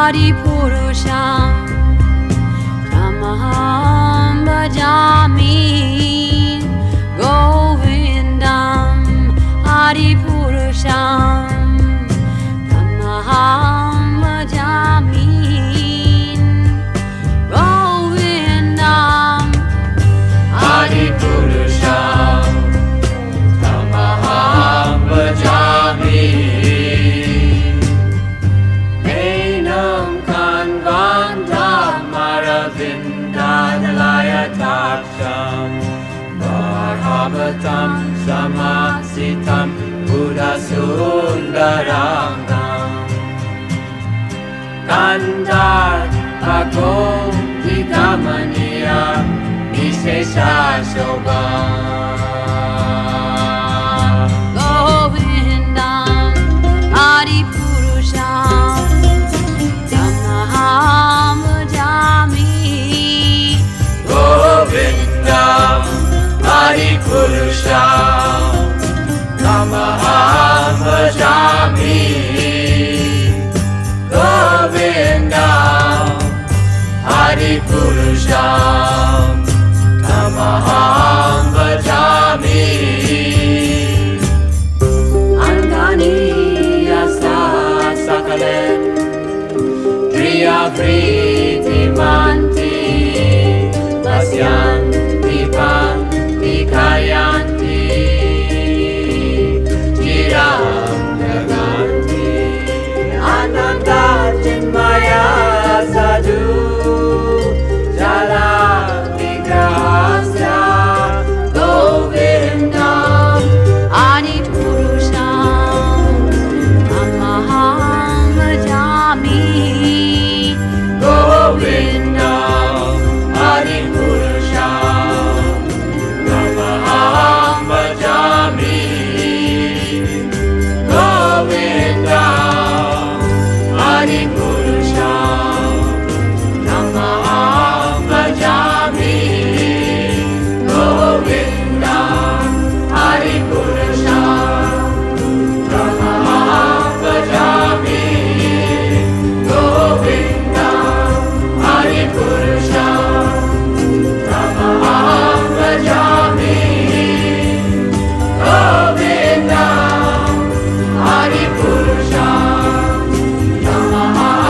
Adipurusham Tamaham Bhajami Govindam Adipurusham Tamaham Bhajami Govindam Adipurusham Tamaham Bhajami Enam Kanvantam Aravindadalayataksham Varhavatam Samasitam Buddhasundarangam Kandar Bhagom Vikamaniya Vishesha Shobha Govindam Adipurusham Tamaham Bhajami Govindam Adipurusham Tamaham Bhajami Govindam Adipurusham Tamaham Bhajami Anganiyasa Sakale Kriya Vriti Manti Pasyanti Panti Kayanti Chiram Jaganti Ananda Chinmaya Sadhu Jala Vigrahasya Govindam Adipurusham Tamaham Bhajami Govindam Adipurusham Tamaham Bhajami Govindam Adipurusham Tamaham Bhajami Govindam Adipurusham Tamaham Bhajami Govindam Adipurusham Tamaham Bhajami Govindam Adipurusham Tamaham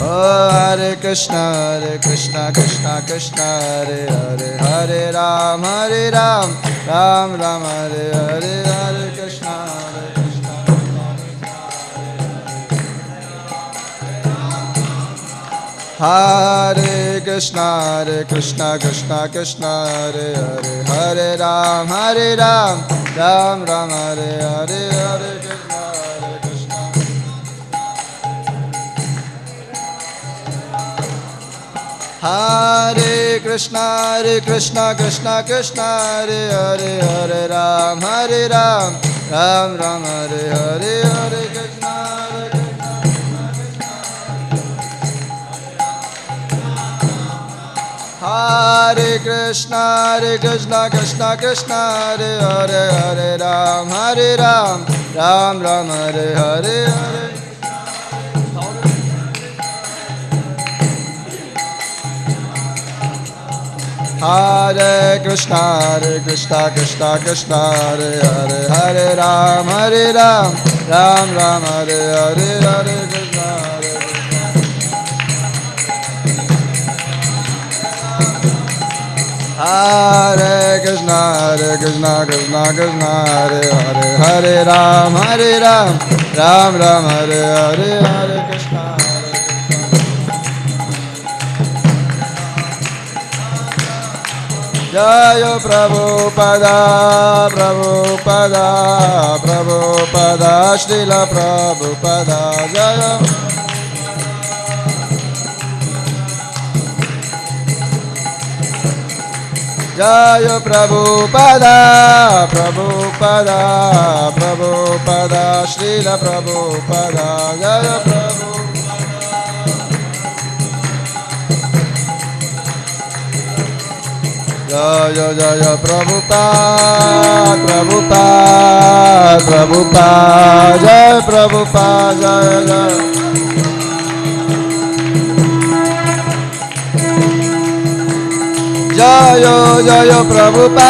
Hare Krishna Krishna Krishna Hare Hare Hare Ram Ram Ram Hare Hare Hare Krishna Hare Krishna Krishna Krishna Hare Hare Hare Ram Ram Ram Hare Hare Hare Krishna Hare Krishna Krishna Krishna Hare Hare Hare Ram Ram Ram Hare Hare Hare Krishna Hare Krishna Krishna Krishna Hare Hare Hare Ram Ram Ram Hare Hare Hare Hare Krishna Krishna Hare Hare Hare Ram Ram Hare Hare Hare Krishna Hare Krishna Krishna Hare Hare Hare Ram Ram Hare Hare Hare Krishna Jaya Prabhupada Srila Prabhupada Jaya Jaya Prabhupada Srila Prabhupada Jaya Jaya Prabhupada Jaya Prabhupada Jaya Prabhupada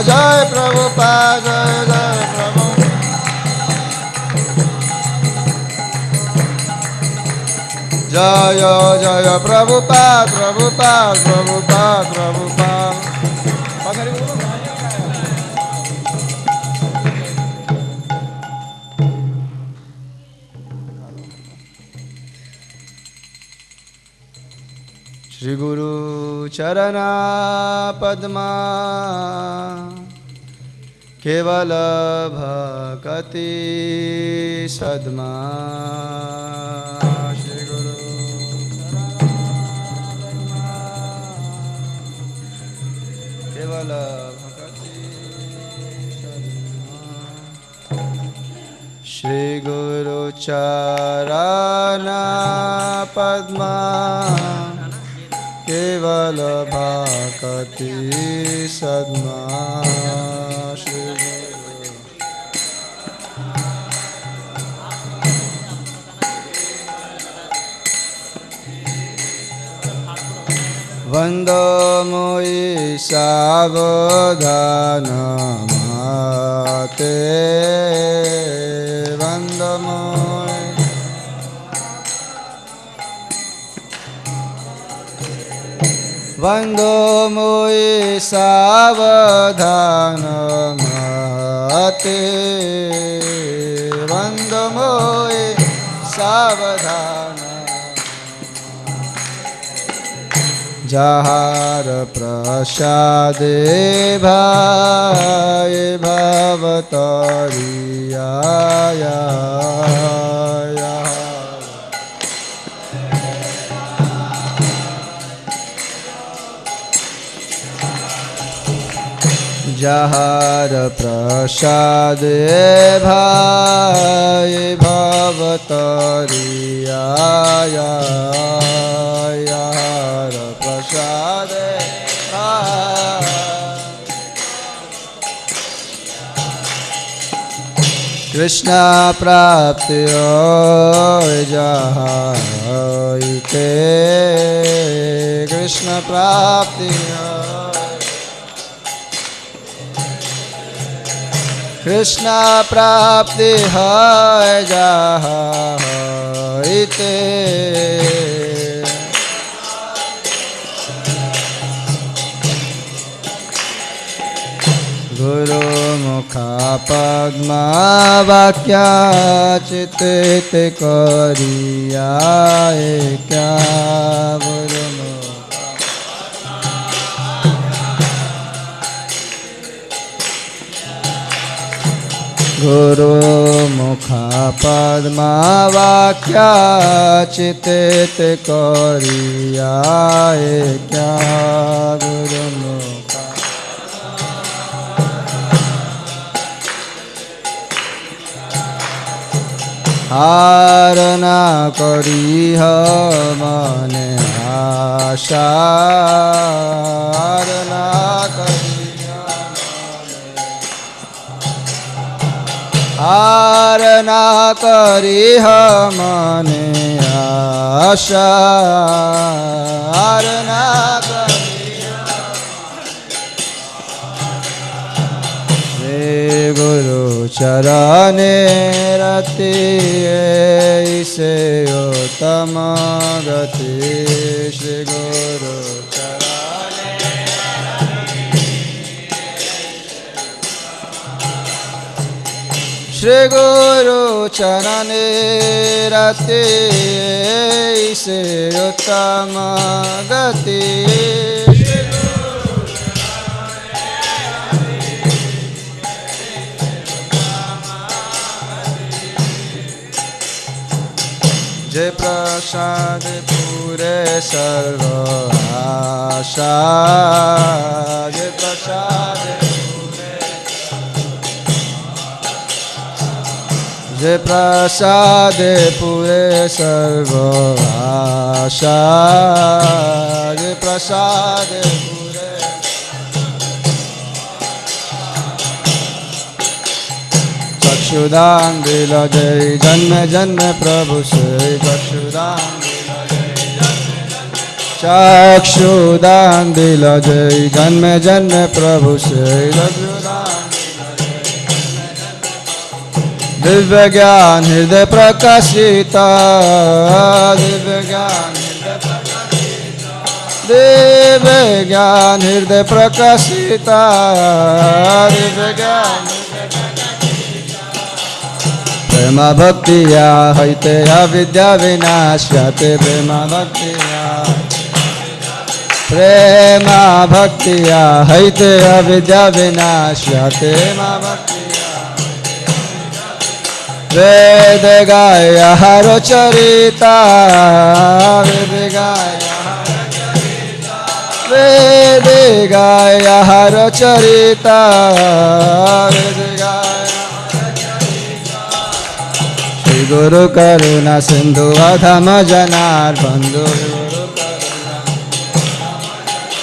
Jaya Prabhupada Jaya Prabhupada Shri Guru Charana Padma Kevala Bhakati Sadma Shri Guru Kevala Bhakati Sadma Shri Guru Charana Padma Keval Bhakati Sadma Shri Vando Moi Savadhana Mate Vando Moi Vando Moi Savadhana Mate Vando Moi Savadhana Jahar Prasade Bhai Bhavatariya Jahar Prasade Bhai Bhavatariya Jahar Prasade Krishna Prapti Jahar LIKE Krishna Prapti Krishna प्राप्ति है जाहिते गुरु मुखा पद्म वाक्या चित्त करिया क्या गुरु गुरु मुखा पद्म वाक्या चित्त करिया क्या गुरु मुखा हार ना करी मने आशा हार ना करी हार ना करी मने आशा हार ना करी गुरु चरणे रति से उत्तम गति श्री गुरु चरणे श्री गुरु चरणे रति से उत्तम गति जय प्रसाद पूरे सर्व आशा जय प्रसाद जय प्रसाद पूरे सर्व आशा जय प्रसाद पूरे चक्षुदान दिल जय जन्म जन्म प्रभु से चक्षुदान दिल जय जन्म जन्म प्रभु से दिव्य ज्ञान हृदय प्रकाशिता दिव्य ज्ञान हृदय प्रकाशिता दिव्य ज्ञान प्रेम भक्तिया हैते अविद्या विनाश्यते प्रेम भक्तिया हैते अविद्या विनाश्यते वेद गाय हरो चरिता वेद गाय हरो चरिता श्री गुरु करुणा सिंधु अधम जनार बंधु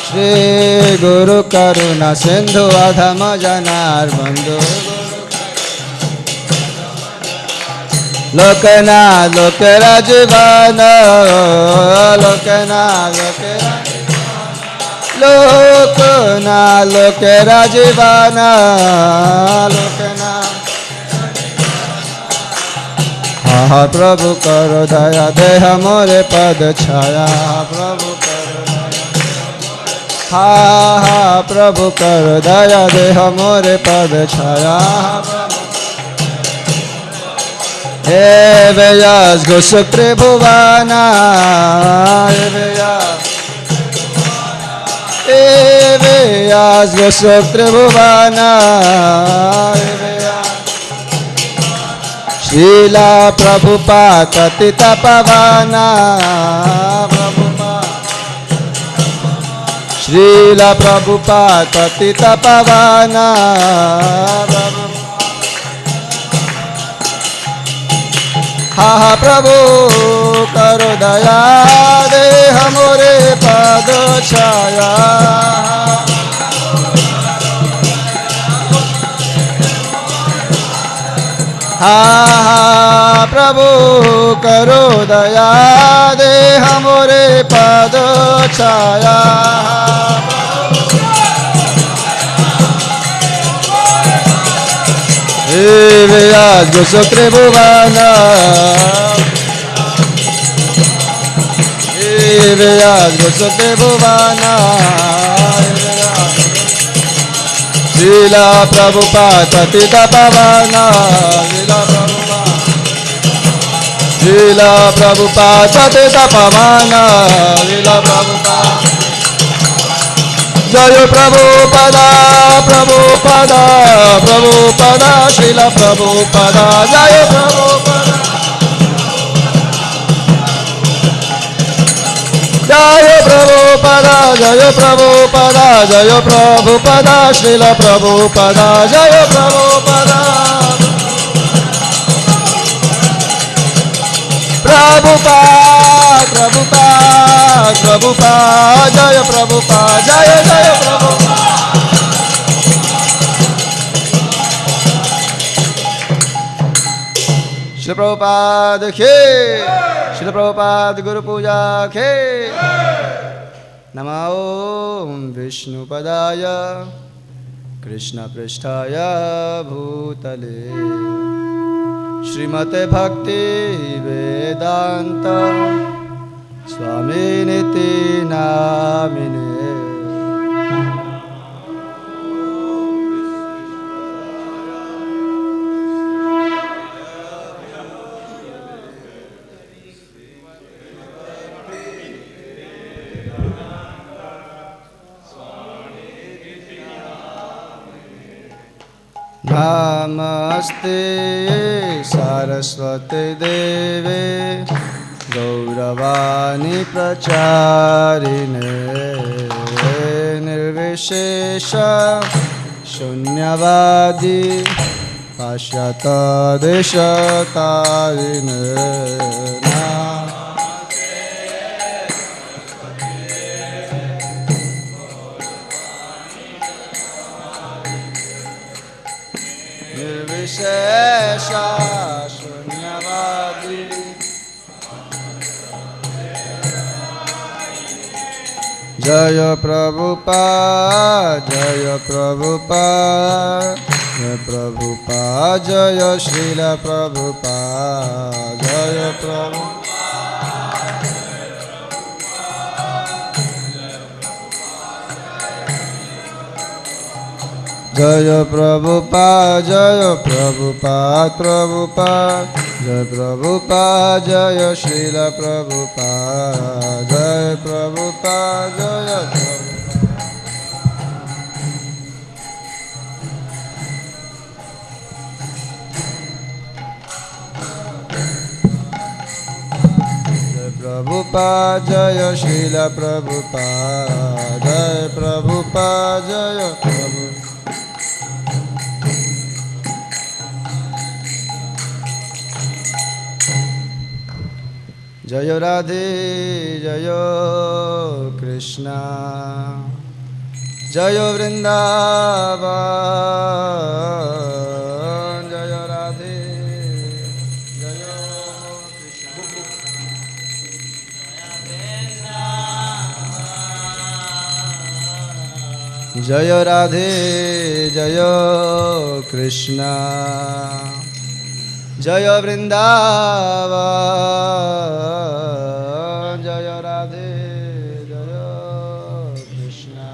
श्री गुरु करुणा सिंधु अधम जनार बंधु लोकना लोक राजवान लोकना लोक राजवान लोकना हा प्रभु करो दया देह मोरे पद छाया प्रभु करो हा प्रभु करो दया देह मोरे पद छाया हे व्यास गोसुत्र भुवाना हे व्यास गोसुत्र भुवाना श्रीला प्रभुपाद पतित पावना श्रीला प्रभुपाद पतित पावना हा प्रभु करो दया दे हमरे पद छाया हा प्रभु करो दया दे हमरे पद छाया 𝑨𝒍𝒂𝒚𝒔 Srila Prabhupada Patita Pavana Srila Prabhupada Patita Pavana Srila Prabhupada Jaya Prabhupada Prabhupada Prabhupada Srila Prabhupada Jaya Prabhupada Jaya Prabhupada Jaya Prabhupada Jaya Prabhupada Srila Prabhupada Jaya Prabhupada Prabhupada Prabhupada Prabhupada Jaya Prabhupada Jaya Jaya Prabhupada Srila Prabhupada Ki Srila Prabhupada Guru Puja Ki Namo Vishnu Padaya Krishna Pristhaya Bhutale Srimate Bhakti Vedanta Swami Niti Namine Namaste Saraswati Deve Gauravani Pracharine Nirvishesha Shunyavadi Pashyata Deshatarine Nirvishesha Shunyavadi Jaya Prabhupada Jaya Prabhupada Jaya Prabhupada Jaya Srila Prabhupada Jaya Prabhupada Jaya Prabhupada Jaya Prabhupada Prabhupada Jaya Prabhupada Jaya Srila Prabhupada Jaya Prabhupada Jaya Prabhupada Jaya Srila Prabhupada Jaya Prabhupada Jaya Prabhupada Jaya Radhe Jaya Krishna Jaya Vrindavan Jaya Radhe Jaya Krishna Jaya Radhe Jaya Krishna Jaya Vrindavan Jaya Radhe Jaya Krishna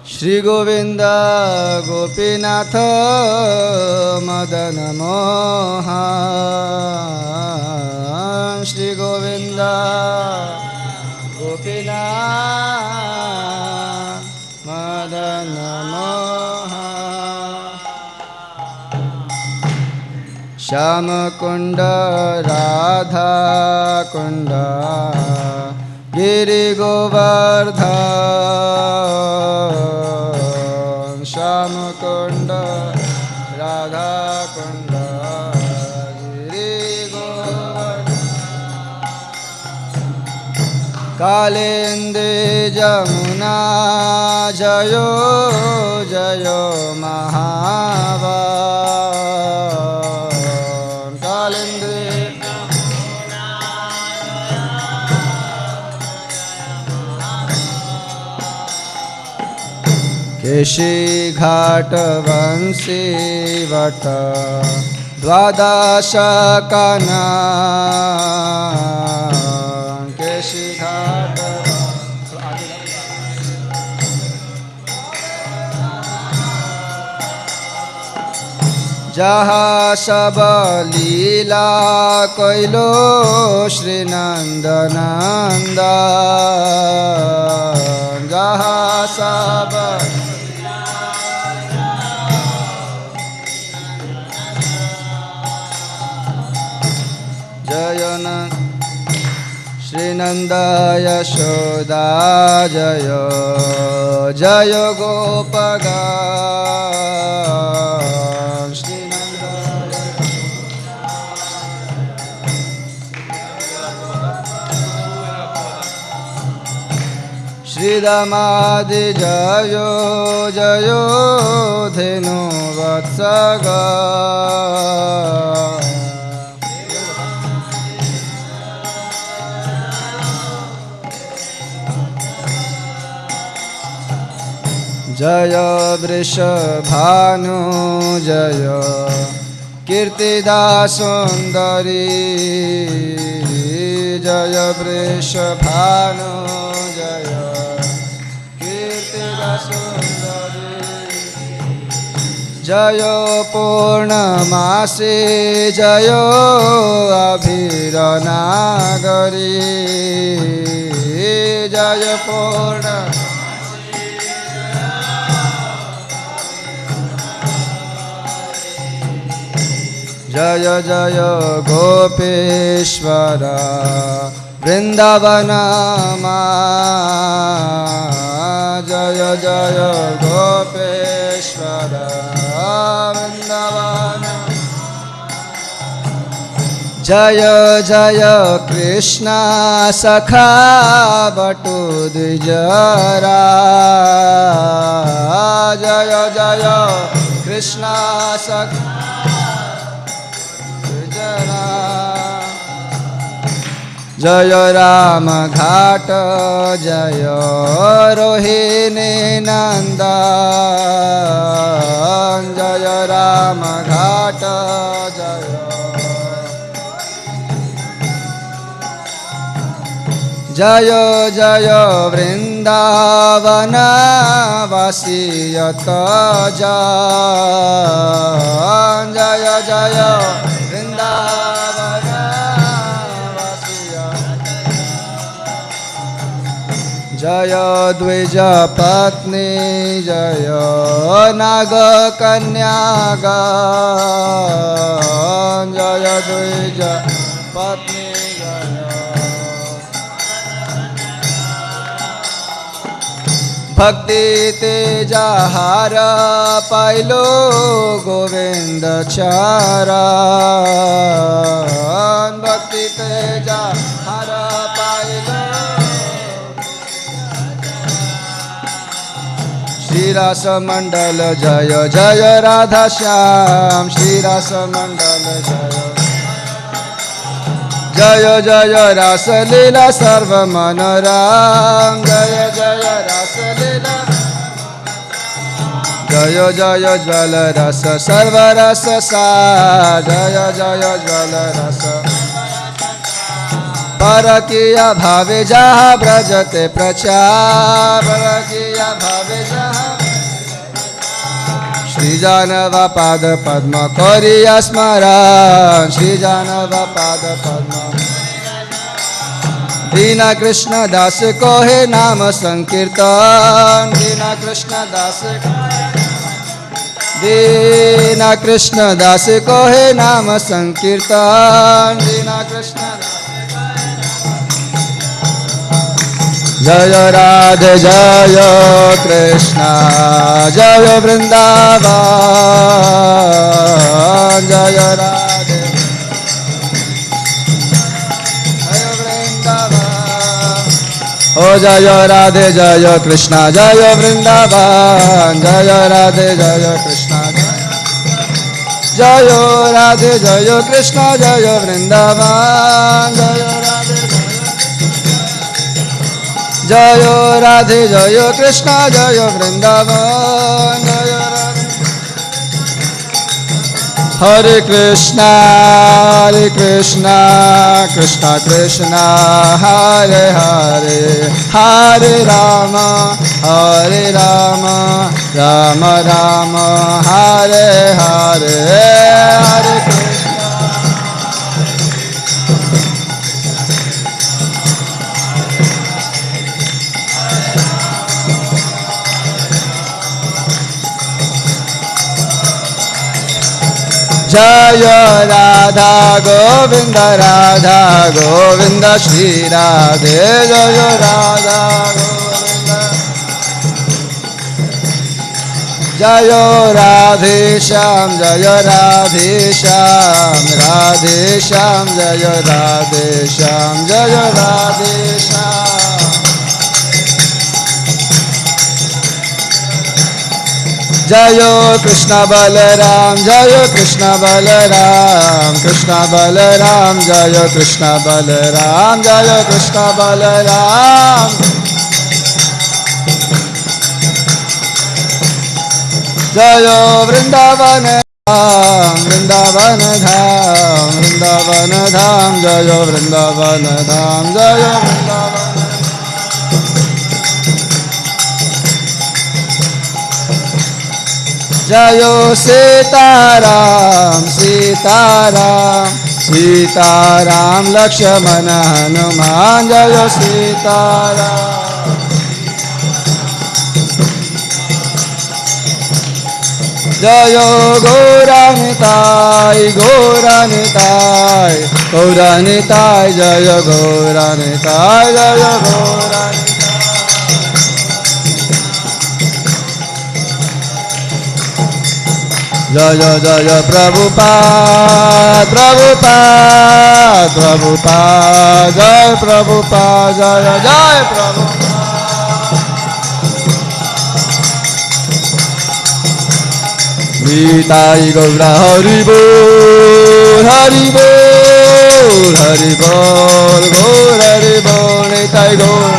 Shri Govinda Gopinatha Madana Mohan Shri Govinda Gopinatha Madana Mohan Shama Kunda Radha Kunda Giri Govardhan Shama Kunda Radha Kunda Giri Govardhan Kalende Jamuna Jayo Jayo Mahavan Kalende Keshi Ghat Vanshi Vat द्वादश कना केशी घाट जहाँ सब लीला कैलो श्री नंद नंदन जहाँ सब जय श्री नंद यशोदा जय जय गोपगा श्रीरामादि जयो जयो धेनु वत्सग जय वृषभानु जय कीर्तिदा सुंदरी जय वृषभानु जय जय पूर्णमासी जय अभिरनागरी जय पूर्ण जय जय गोपेश्वर वृंदावन जय जय गोपेश्वर वृंदावन जय जय कृष्ण सखा बटु द्विजरा जय जय कृष्ण सखा जय राम घाट जय रोहिणी नंदन जय राम घाट जय जय जय वृंदावन वासियत जय जय वृंदावन जय द्विज पत्नी जय नाग कन्याग जय द्विज पत्नी जय भक्ति तेजा हार पाइलो गोविंद चरण भक्ति तेजा हार पाइलो श्रीरास मंडल जय जय राधा श्याम श्रीरास मंडल जय जय जय रास लीला सर्व मनोरम जय जय रास लीला जय जय ज्वल रस सर्व रस सा जय जय ज्वल रस परकिया भावे जहाँ ब्रजते प्रचार परकिया भावे जहाँ श्री जानव पाद पद्म करिया स्मरण श्री जानव पाद पद्म दीना कृष्ण दास को हे नाम संकीर्तन दीना कृष्ण दास दीना कृष्ण दास को हे नाम संकीर्तन दीना कृष्ण जय राधे जय कृष्ण जय वृंदावन जय राधे जय वृंदावन ओ जय राधे जय कृष्ण जय वृंदावन जय राधे जय कृष्ण जय राधे जय कृष्ण जय वृंदावन जय राधे जय राधे जय कृष्ण जय वृंदावन जय राधे हरे कृष्णा कृष्ण कृष्ण हरे हरे हरे राम राम राम हरे हरे हरे कृष्ण जय राधा गोविंद श्री राधे जय राधा गोविंद जय राधे श्याम राधे श्याम जय राधे श्याम जय राधे श्याम जय कृष्ण बलराम जय कृष्ण बलराम जय कृष्ण बलराम जय वृंदावन धाम जय वृंदावन धाम जय वृंदावन जय सीताराम लक्ष्मण हनुमान जय सीताराम जय गौरानिताय जय गौरानिताय जय जय प्रभुपाद जय प्रभुपाद जय प्रभुपाद गीताई गौरा हरि बोल गौर हरि बोल निताई गौर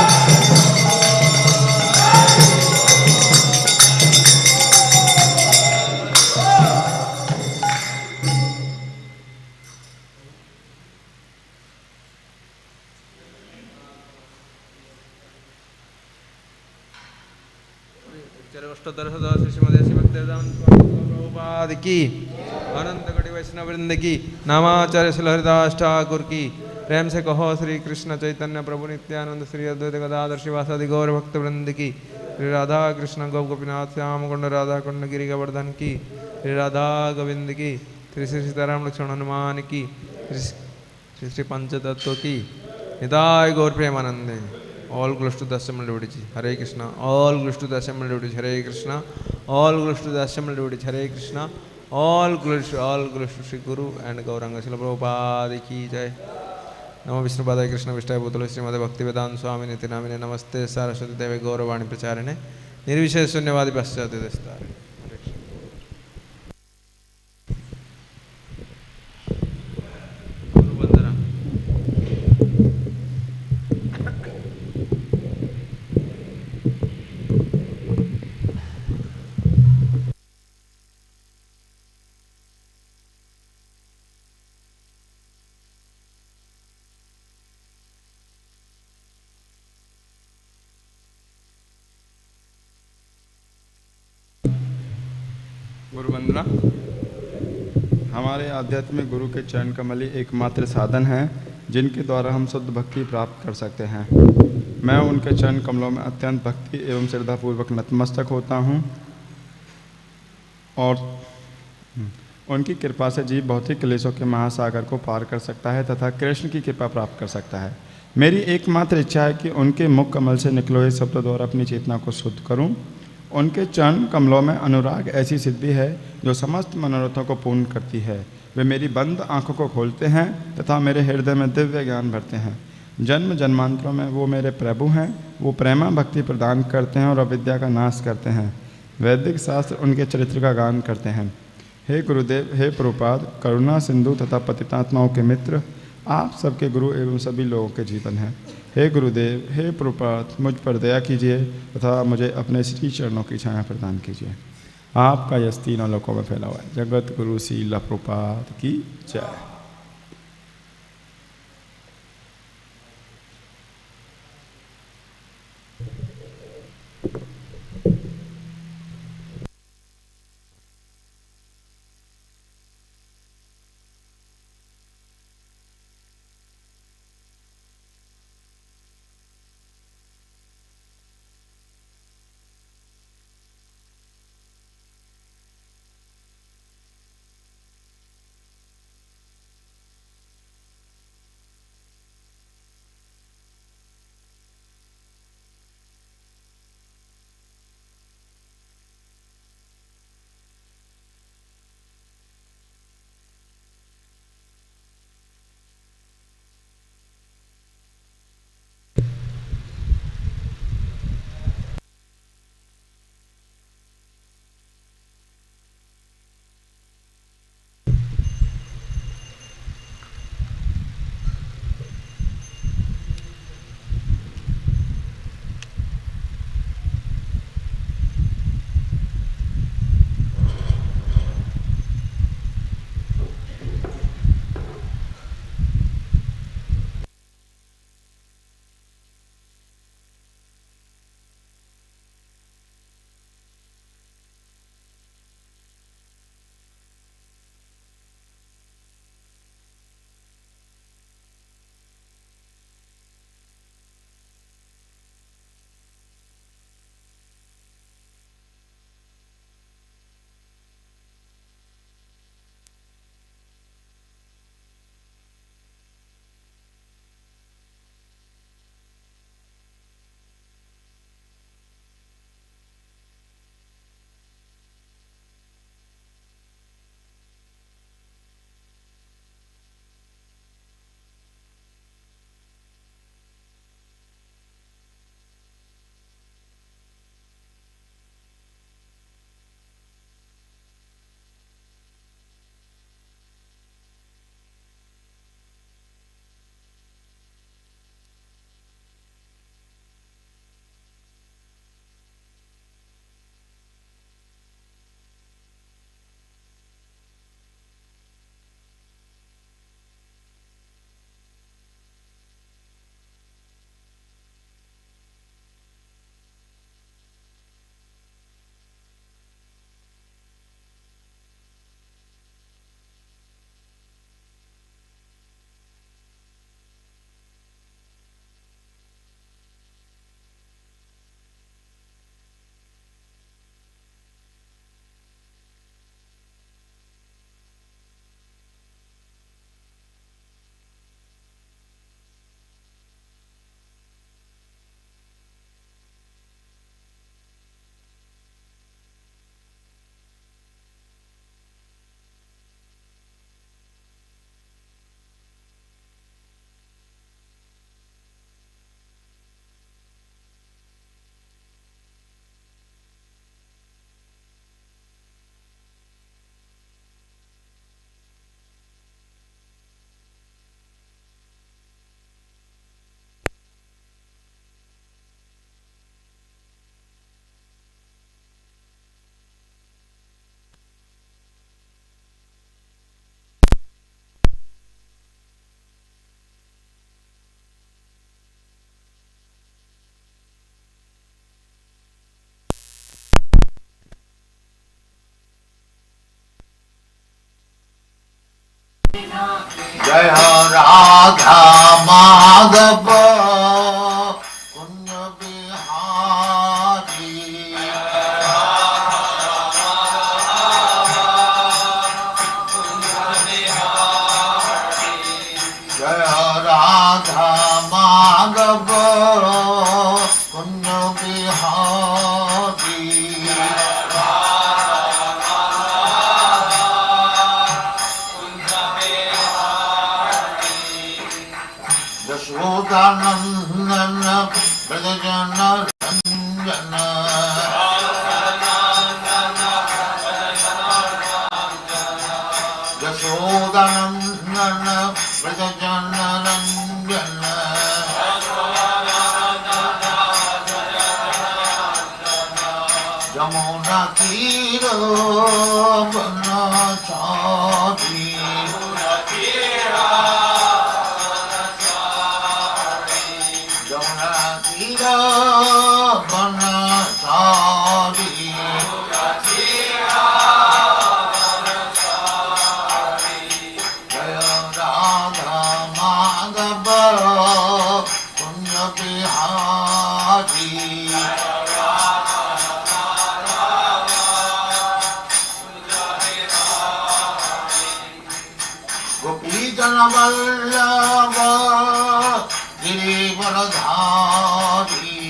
की अनंत कोटि वैष्णव वृंद की नामाचार्य श्री हरिदास ठाकुर की प्रेम से कहो श्री कृष्ण चैतन्य प्रभु नित्यानंद श्री अद्वैत गदाधर शिवासादि गौर भक्त वृंद की श्री राधा कृष्ण गौ गोपीनाथ श्याम कुंड राधा कुंड गिरि गोवर्धन की श्री राधा गोविंद की श्री श्री सीताराम लक्ष्मण हनुमान की श्री श्री पंचतत्व की निताय गौर प्रेमानंदे all glories to the assembled devotees Hare Krishna all glories to the assembled devotees Hare Krishna all glories to the assembled devotees Hare Krishna all glories to Sri Guru and Gauranga Srila Prabhupada ki jai Namo Vishnu Padaya Krishna Vishnu Bhutala Srimad Bhaktivedanta Swami Niti Namine Namaste Saraswati Deve Gauravani Pracharine Nirvishesh Sunyavadi Paschati Destare गुरु वंदना। हमारे आध्यात्मिक गुरु के चरण कमल ही एकमात्र साधन है जिनके द्वारा हम शुद्ध भक्ति प्राप्त कर सकते हैं। मैं उनके चरण कमलों में अत्यंत भक्ति एवं श्रद्धापूर्वक नतमस्तक होता हूँ और उनकी कृपा से जीव भौतिक क्लेशों के महासागर को पार कर सकता है तथा कृष्ण की कृपा प्राप्त कर सकता है। मेरी एकमात्र इच्छा है कि उनके मुख कमल से निकले हुए शब्दों द्वारा अपनी चेतना को शुद्ध करूं। उनके चरण कमलों में अनुराग ऐसी सिद्धि है जो समस्त मनोरथों को पूर्ण करती है। वे मेरी बंद आँखों को खोलते हैं तथा मेरे हृदय में दिव्य ज्ञान भरते हैं। जन्म जन्मांतरों में वो मेरे प्रभु हैं। वो प्रेमा भक्ति प्रदान करते हैं और अविद्या का नाश करते हैं। वैदिक शास्त्र उनके चरित्र का गान करते हैं। हे गुरुदेव, हे प्रभुपाद, करुणा सिंधु तथा पतितात्माओं के मित्र, आप सबके गुरु एवं सभी लोगों के जीवन हैं। हे गुरुदेव, हे प्रभुपाद, मुझ पर दया कीजिए तथा मुझे अपने श्री चरणों की छाया प्रदान कीजिए। आपका यश तीनों लोकों में फैला हुआ है। जगत गुरु श्रील प्रभुपाद की जय। जय राधा माधव कुंज बिहारी। जय Radha Madhav Kunj Bihari. Yashodanandan व्रजजन Ranjan. Yashodanandan व्रजजन Yamuna Tiro Banachari Yamuna Tiro Banachari Jaya Radha Madhava Punya Bihari Gopi Jana Vallabha Girivaradhari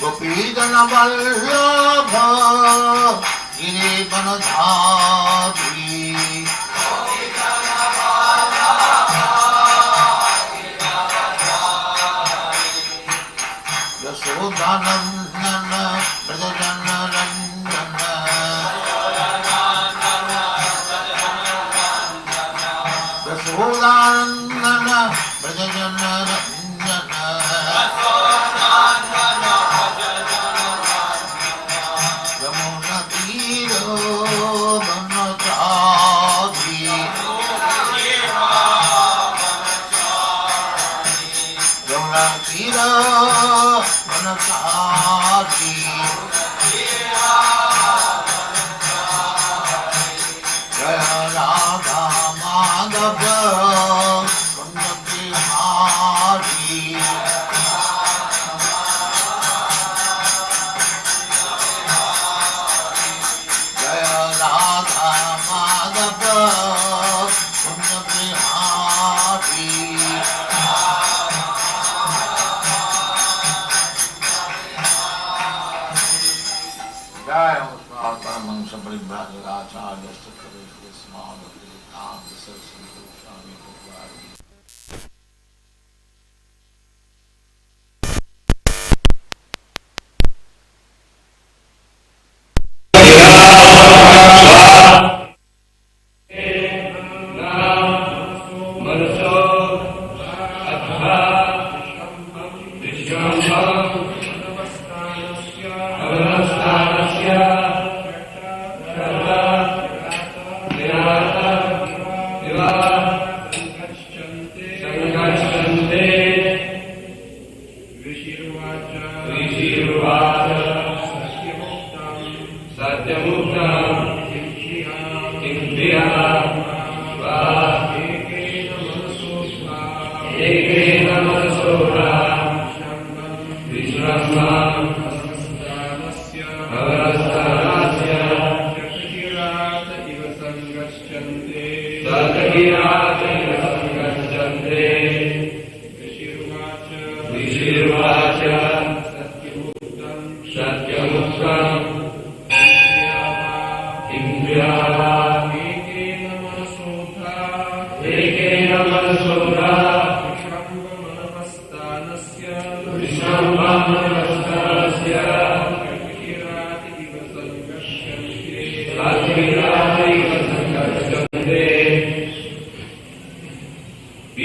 Gopi Jana Vallabha Girivaradhari Yasodhanandana Brajajana Ranjana Yasodhanandana Brajajana Ranjana Yamuna Tiro Banachari Yamuna Tiro Banachari Jaya Radha Madhava Punya Bihari Jaya Radha Madhava Punya Bihari Jaya Paramang Sabribhajagacharya Sukhadev Smada Kritam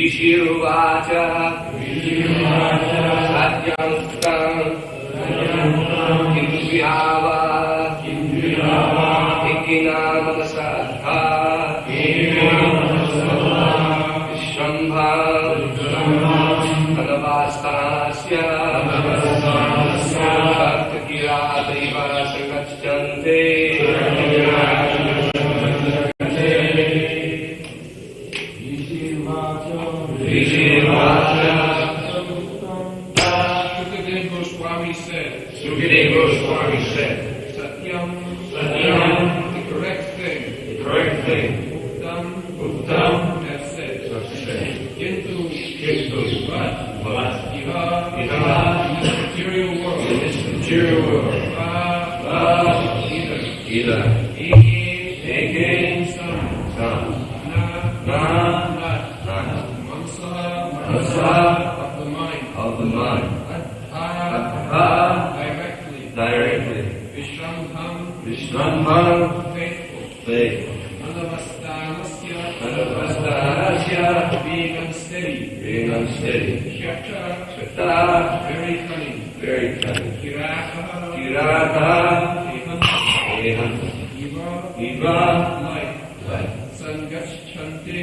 𝒍𝒍𝒂𝒚𝒔 Directly. Vishramham, faithful. Vegam steady. Shakta, very cunning. Kirata, eham. Iva, light. Sangaschante,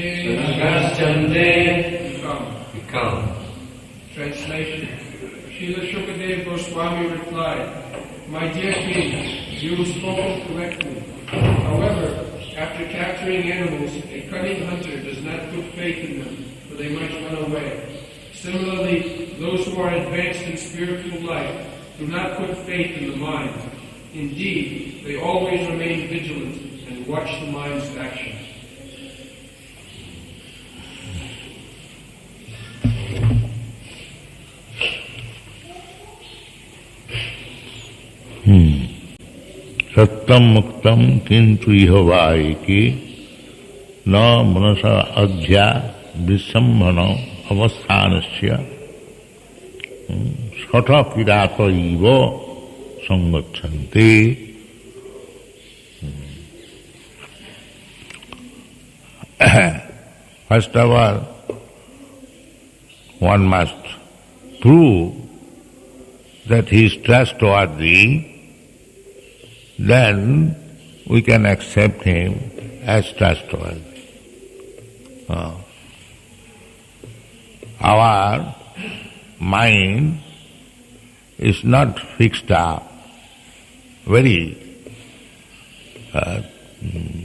become. Translation. Srila Shukadeva Goswami replied, "My dear king, you spoke correctly. However, after capturing animals, a cunning hunter does not put faith in them, for they might run away. Similarly, those who are advanced in spiritual life do not put faith in the mind. Indeed, they always remain vigilant and watch the mind's actions." सत्यम मुक्तम किंतु इह वायके न मनसा अध्या विसंभन अवस्थानस्य छठ किरात इव संगच्छन्ति. First of all, one must prove that he is trustworthy. Then we can accept him as trustworthy. Our mind is not fixed up, very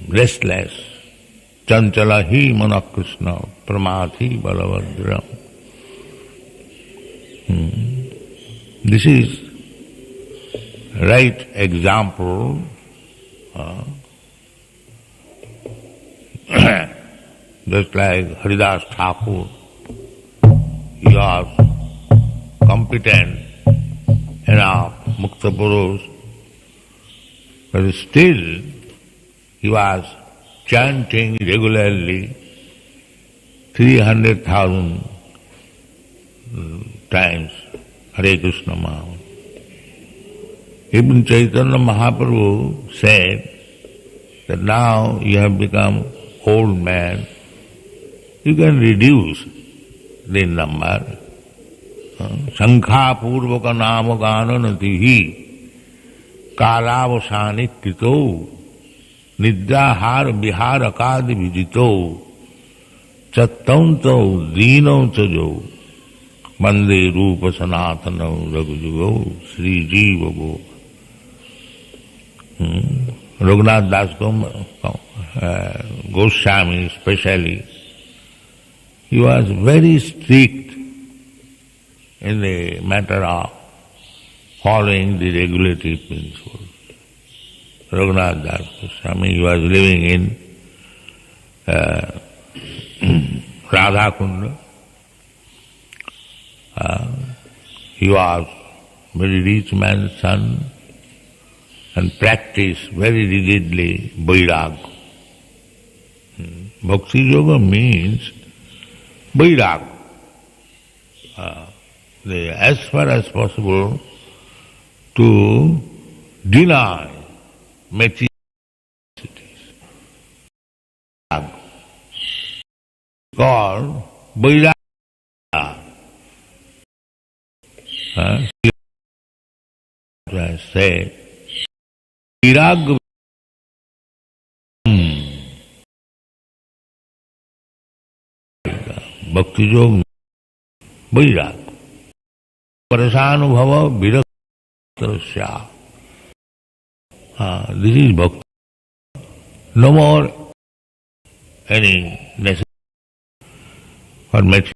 restless. Chanchala hi mana Krishna pramathi balavadram. This is right example. Just like Haridas Thakur, he was competent enough, Mukta Purush, but still he was chanting regularly 300,000 times Hare Krishna Maha. Even Chaitanya Mahaprabhu said that now you have become old man, you can reduce the number. Sankha purvaka nama gananatihi kalavasani krito nidrahar vihara kadi vijito chattanto dino chajo Mande Rupa Sanatana Raghujugo Sri Jiva Go. Raghunath Das Goswami especially, he was very strict in the matter of following the regulative principles. Raghunath Das Goswami, he was living in Radha Kunda. He was very rich man's son and practiced very rigidly Vairag. Bhakti Yoga means Vairag. As far as possible to deny material necessities. Called Vairag. I say, Virag Bhakti Yoga Vairag Parasanubhava Viraktasya. This is Bhakti. No more any necessity for materials.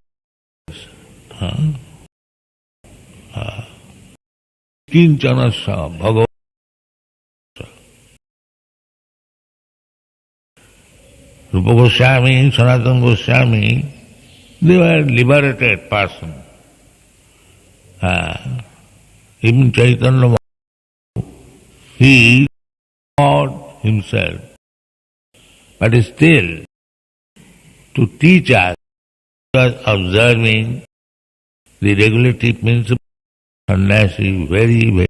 Kinchanasya Bhagavat. Rupa Goswami, Sanatana Goswami, they were liberated person. Even Chaitanya, he taught himself, but still to teach us, observing the regulative principle, sannyasi very, very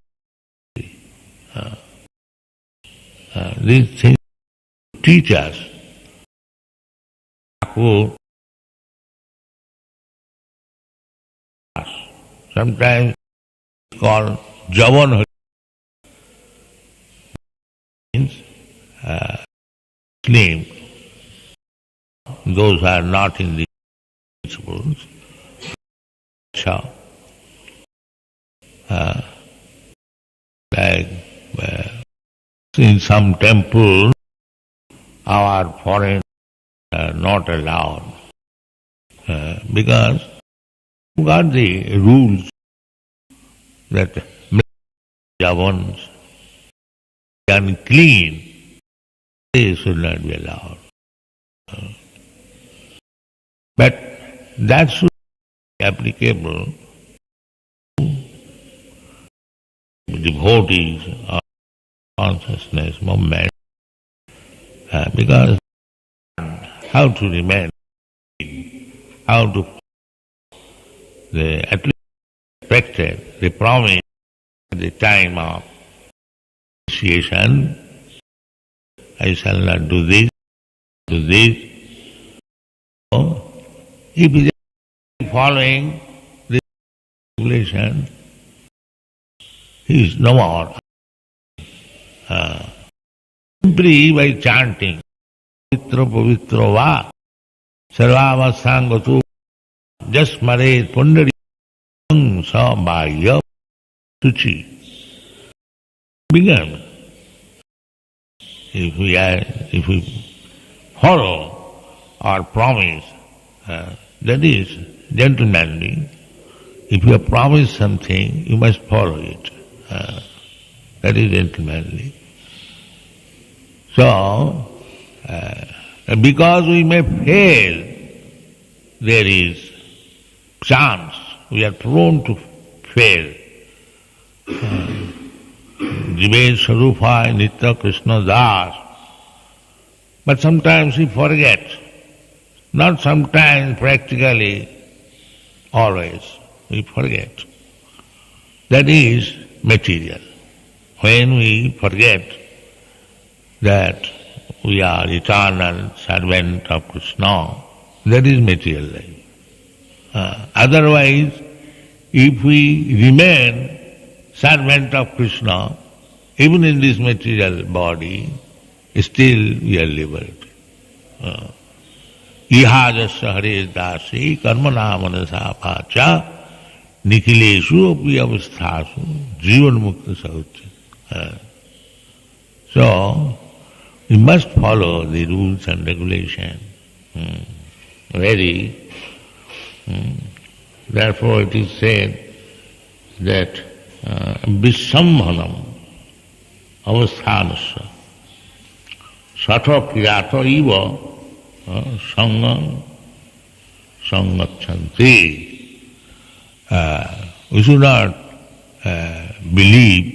these things teach us Thakur. Sometimes it's called Javan means name. Those are not in the principles. So, like in some temple, our foreign not allowed because you got the rules that javans unclean, they should not be allowed. But that should be applicable to devotees of consciousness movement because how to remain, how to at least respected the promise at the time of initiation, I shall not do this, do this. So, if he is following this regulation, he is no more. Simply by chanting, 𝒄𝒉𝒂𝒏𝒕 𝒍𝒍𝒂𝒚𝒔 𝒍𝒍𝒃𝒏𝒕 𝒂�𝐻𝐼𝐍 began. If we follow our promise, that is gentlemanly. If you have promised something, you must follow it. That is gentlemanly. So, because we may fail, there is chance, we are prone to fail. 𝒍𝒍𝒃𝒏𝒕 Nitya Krishna Das. But sometimes we forget. Not sometimes, practically, always we forget. That is material. When we forget that we are eternal servant of Krishna, that is material life. Otherwise, if we remain servant of Krishna, even in this material body, still we are liberated. 𝒂𝐻𝐻𝐿 Hare Dasi karmana manasa pacha nikhileshu api avasthasu 𝒉𝒍𝒂𝒏𝒕 saucha. So, we must follow the rules and regulations. Therefore it is said that 𝑣Sambhanam avasthanasya saṭha-priyāta-iva sangam sangachanti. We should not believe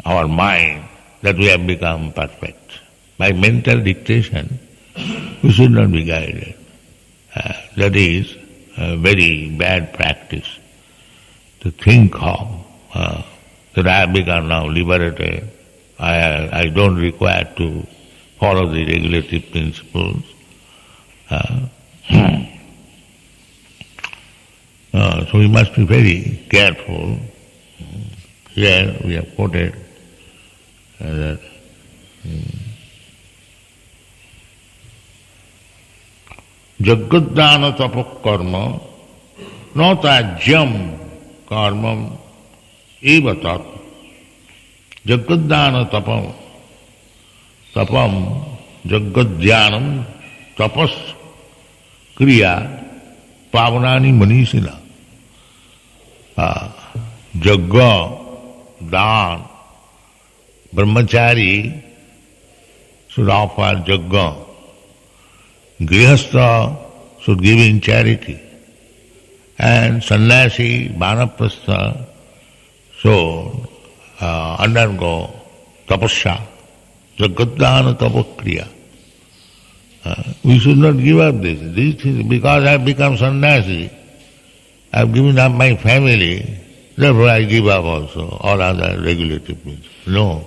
our mind that we have become perfect. By mental dictation, we should not be guided. That is a very bad practice to think of that I have become now liberated. I don't require to follow the regulative principles. So we must be very careful. Here we have quoted that Jagadana tapakarma na tajyam karmam eva tat. Jagadana tapam jagadhyanam tapas kriya pavanani manishila. Jagga, dan, brahmachari should offer jagga. Grihastha should give in charity. And sannyasi, vanaprastha should undergo tapasya, jagadhana tapakriya. We should not give up this. This is because I have become sannyasi, I have given up my family, therefore I give up also all other regulative things. No,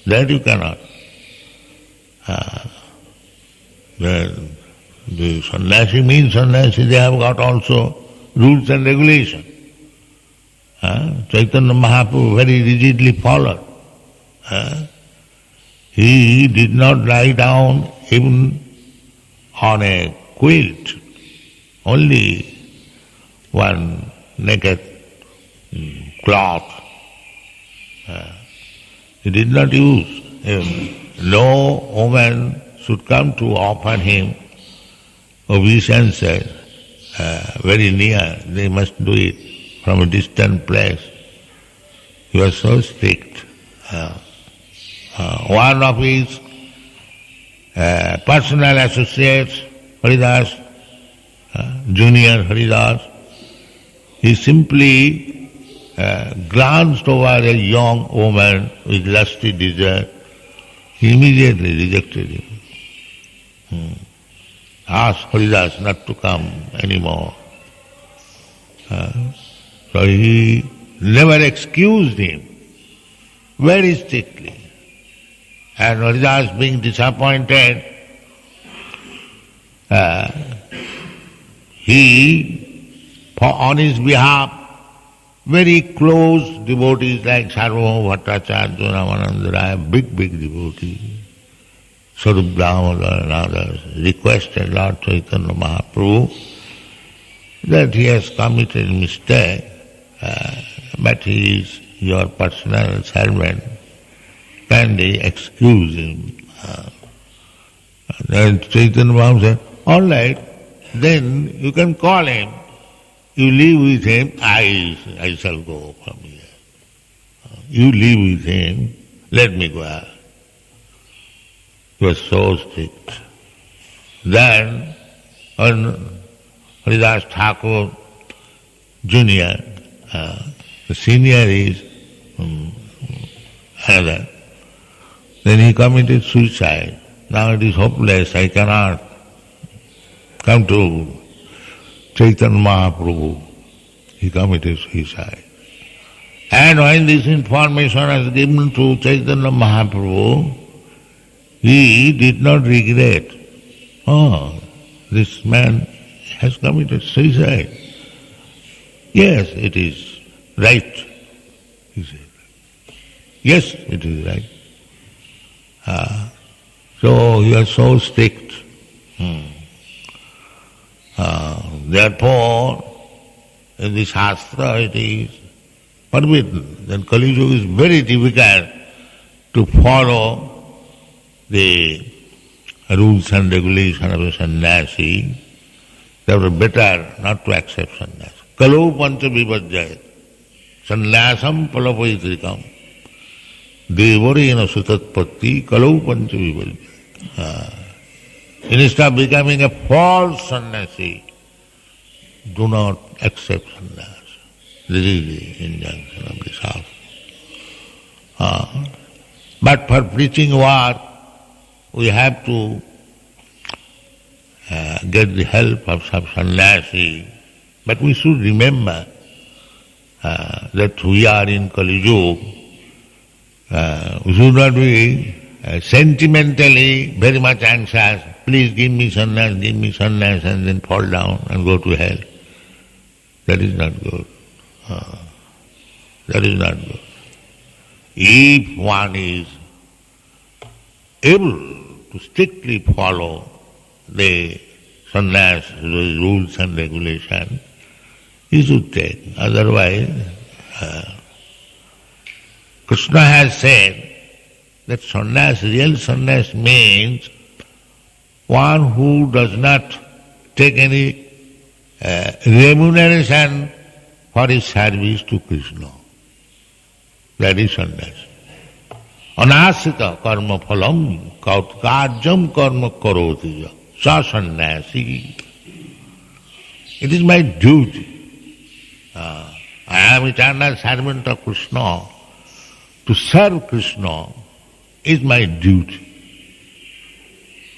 that you cannot. the sannyasi means sannyasi, they have got also rules and regulations. Chaitanya Mahaprabhu very rigidly followed. He did not lie down even on a quilt, only one naked cloth. He did not use. No woman should come to offer him obeisances very near. They must do it from a distant place. He was so strict. One of his personal associates, Haridas, junior Haridas, he simply glanced over a young woman with lusty desire. He immediately rejected him. Asked Haridas not to come anymore. So he never excused him, very strictly. And Haridas being disappointed, he, on his behalf, very close devotees like Sarvabhauma Bhattacharya, Ramananda Raya, big devotees, Swarup Damodar and others, requested Lord Chaitanya Mahaprabhu that he has committed a mistake, but he is your personal servant. Kindly excuse him. Then Chaitanya Mahaprabhu said, all right, then you can call him. You live with him, I shall go from here. You live with him, let me go out. He was so strict. Then, when Haridas Thakur Junior, the senior is another, then he committed suicide. Now it is hopeless, I cannot come to Chaitanya Mahaprabhu. He committed suicide. And when this information was given to Chaitanya Mahaprabhu, he did not regret. Oh, this man has committed suicide. Yes, it is right, he said. Yes, it is right. So he was so strict. Therefore, in the Shastra it is forbidden. Then Kali Yuga is very difficult to follow the rules and regulations of a sannyasi. Therefore better not to accept sannyasi. 𝒂𝒚𝒔 sannyasam phalapaitrikam devarena sutatpatti 𝒂𝒚𝒔. Instead of becoming a false sannyasi, do not accept sannyas. This is the injunction of the Shastra. But for preaching work, we have to get the help of some sannyasi. But we should remember that we are in Kali Yuga. We should not be sentimentally very much anxious. Please give me sannyas, and then fall down and go to hell. That is not good. That is not good. If one is able to strictly follow the sannyas, the rules and regulations, he should take. Otherwise, Krishna has said that sannyas, real sannyas means one who does not take any remuneration for his service to Krishna. That is sannyas. 𝒉𝒍𝒂𝒏𝒕 𝒄𝒉𝒂𝒏𝒕 𝒂𝒚𝒔 sa sannyasi. It is my duty. I am eternal servant of Krishna. To serve Krishna is my duty.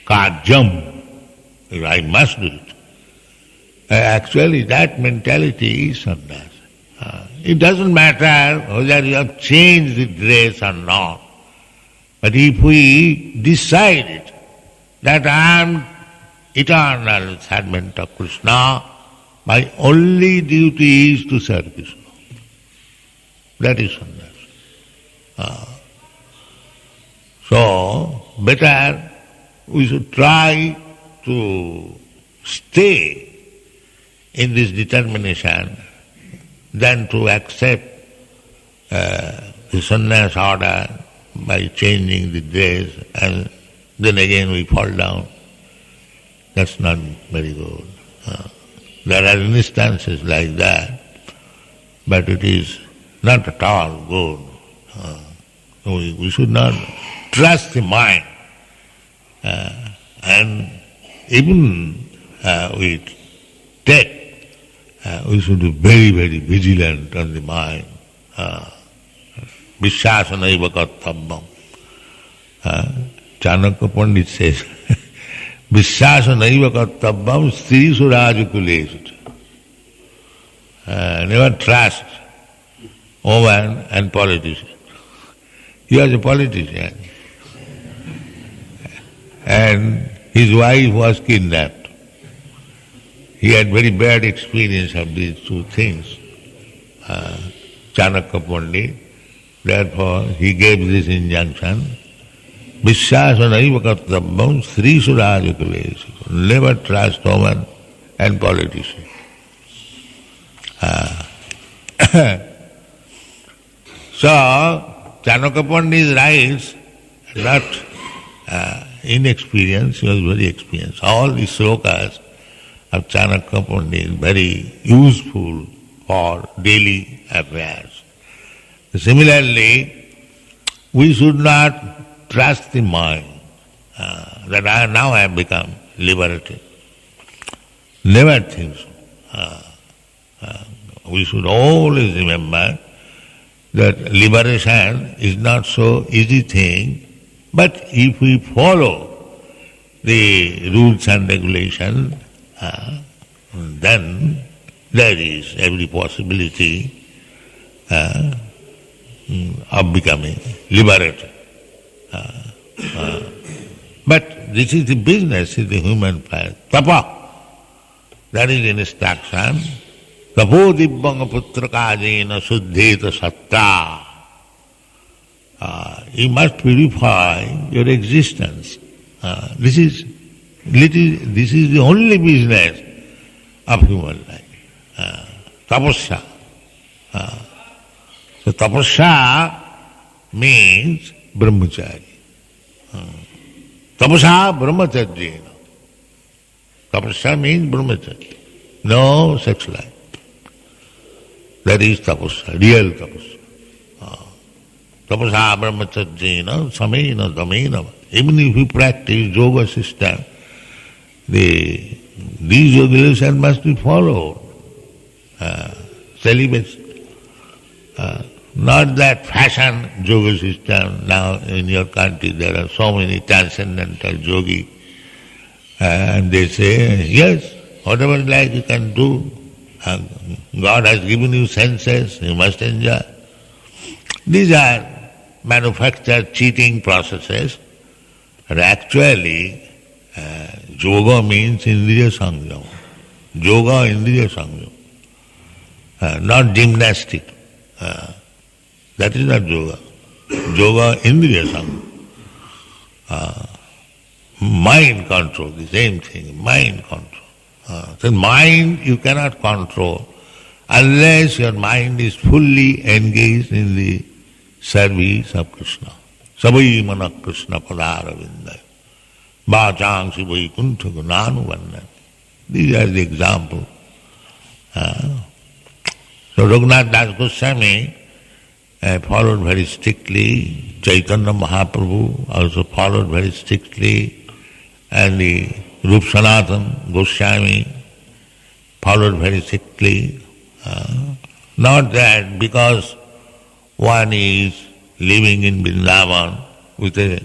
Kājam, I must do it. Actually, that mentality is sannyas. It doesn't matter whether you have changed the dress or not. But if we decide that I am eternal servant of Krishna. My only duty is to serve Krishna. That is sannyas. So, better we should try to stay in this determination than to accept the sannyas order by changing the dress and then again we fall down. That's not very good. There are instances like that, but it is not at all good. We should not trust the mind. And even we should be very, very vigilant on the mind. 𝒍𝒍𝒂𝒏𝒕. 𝒂𝒚𝒔 says, 𝒍𝒍𝒂𝒏𝒕 ସ୍ତ୍ରୀଷु ରାଜକୁଲେଷୁ. Never trust woman and politician. He was a politician. And his wife was kidnapped. He had very bad experience of these two things. 𝒂𝒚𝒔. Therefore, he gave this injunction, 𝒍𝒍𝒂𝒏𝒕 ସ୍ତ୍ରୀଷu ରାଜକୁଲେଷu. Never trust woman and politician. So, 𝒂𝒚𝒔 writes, not inexperienced, he was very experienced. All the slokas of 𝒂𝒚𝒔 very useful for daily affairs. Similarly, we should not trust the mind that now I have become liberated. Never think so. We should always remember that liberation is not so easy thing, but if we follow the rules and regulations, then there is every possibility of becoming liberated. But this is the business, is the human flesh. Tapa, that is instruction. 𝒄𝒉𝒂𝒏𝒕 शुद्धेत सत्ता. You must purify your existence. This is the only business of human life. Tapasya. So tapasya means brahmachari. Tapasya brahmacharya. Tapasya means brahmacharya. No sex life. That is tapasya, real tapasya. Tapasya brahmacharya samena damena. Even if you practice yoga system, these regulations must be followed. Celibacy. Not that fashion yoga system. Now in your country there are so many transcendental yogis, and they say, yes, whatever like you can do. God has given you senses, you must enjoy. These are manufactured cheating processes. But actually, yoga means indriya sanjam. Yoga, indriya sanjam. Not gymnastic. That is not yoga. Yoga, indriya sanjam. Mind control, the same thing, mind control. So mind you cannot control unless your mind is fully engaged in the service of Krishna. Savai mana Krishna pada 𝒍𝒍𝒂𝒏𝒕 𝒍𝒍𝒂𝒏𝒕. These are the examples. So Raghunath Das Goswami followed very strictly. Chaitanya Mahaprabhu also followed very strictly. And the Rup Sanatana Goswami followed very strictly. Not that because one is living in Vrindavan with a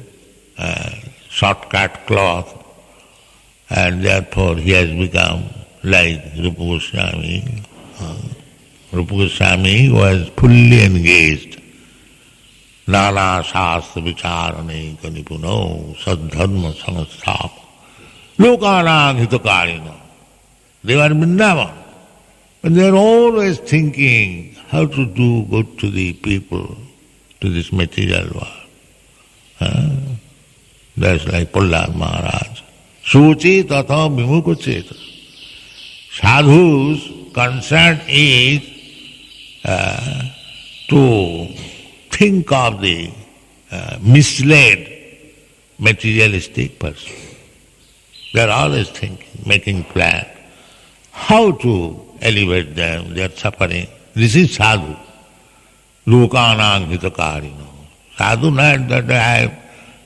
shortcut cloth and therefore he has become like Rupa Goswami. Rupa Goswami was fully engaged. Nāna sāstra vicārane kanipuno sadharma samasthapa. Lokanang hitakarino. They were in Vrindavan. But they are always thinking how to do good to the people, to this material world. That's like Prahlad Maharaj. Suchi tatha vimukha. Sadhu's concern is to think of the misled materialistic person. They are always thinking, making plans, how to elevate them, they are suffering. This is sadhu. Lokanang hitakarino. Sadhu not that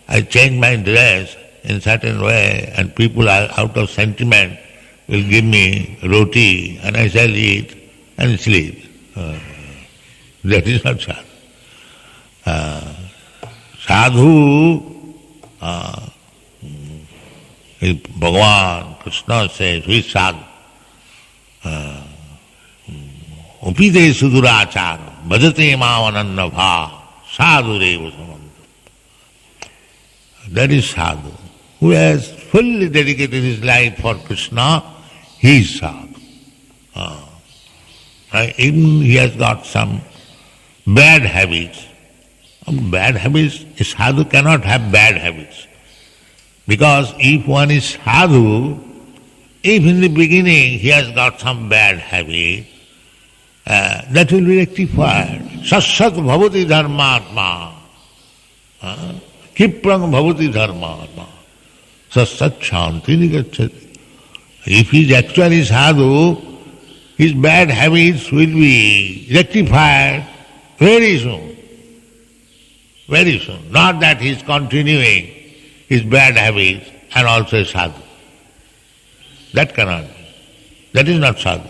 I change my dress in certain way and people are out of sentiment will give me roti and I shall eat and sleep. That is not sadhu. Sadhu, Bhagavan, Krishna says, who is sadhu? Upite sudurachara, bhajate mavananna bha, sadhu reva samanta. That is sadhu. Who has fully dedicated his life for Krishna, he is sadhu. Even he has got some bad habits. Bad habits, a sadhu cannot have bad habits. Because if one is sadhu, if in the beginning he has got some bad habit, that will be rectified. Sasat bhavati dharmatma. Kiprang bhavati dharmatma. Sasat shanti nigacchati. If he is actually sadhu, his bad habits will be rectified very soon. Very soon. Not that he is continuing his bad habits and also a sadhu. That cannot be. That is not sadhu.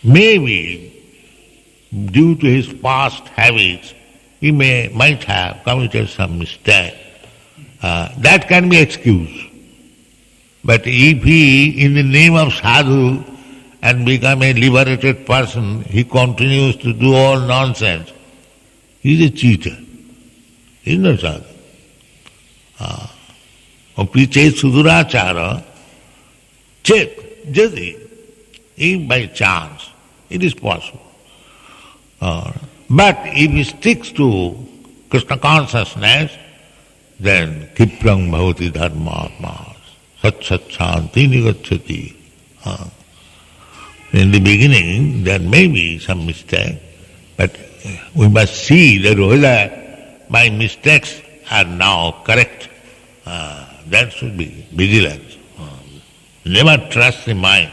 Maybe due to his past habits, he might have committed some mistake. That can be excused. But if he, in the name of sadhu, and become a liberated person, he continues to do all nonsense, he is a cheater. He is not sadhu. Piche sudurachara, check, jadi, if by chance it is possible. But if he sticks to Krishna consciousness, then kiprang bhavati dharmatma, sat sat shanti nigacchati. In the beginning there may be some mistake, but we must see that whether my mistakes are now correct. That should be vigilance. Never trust the mind.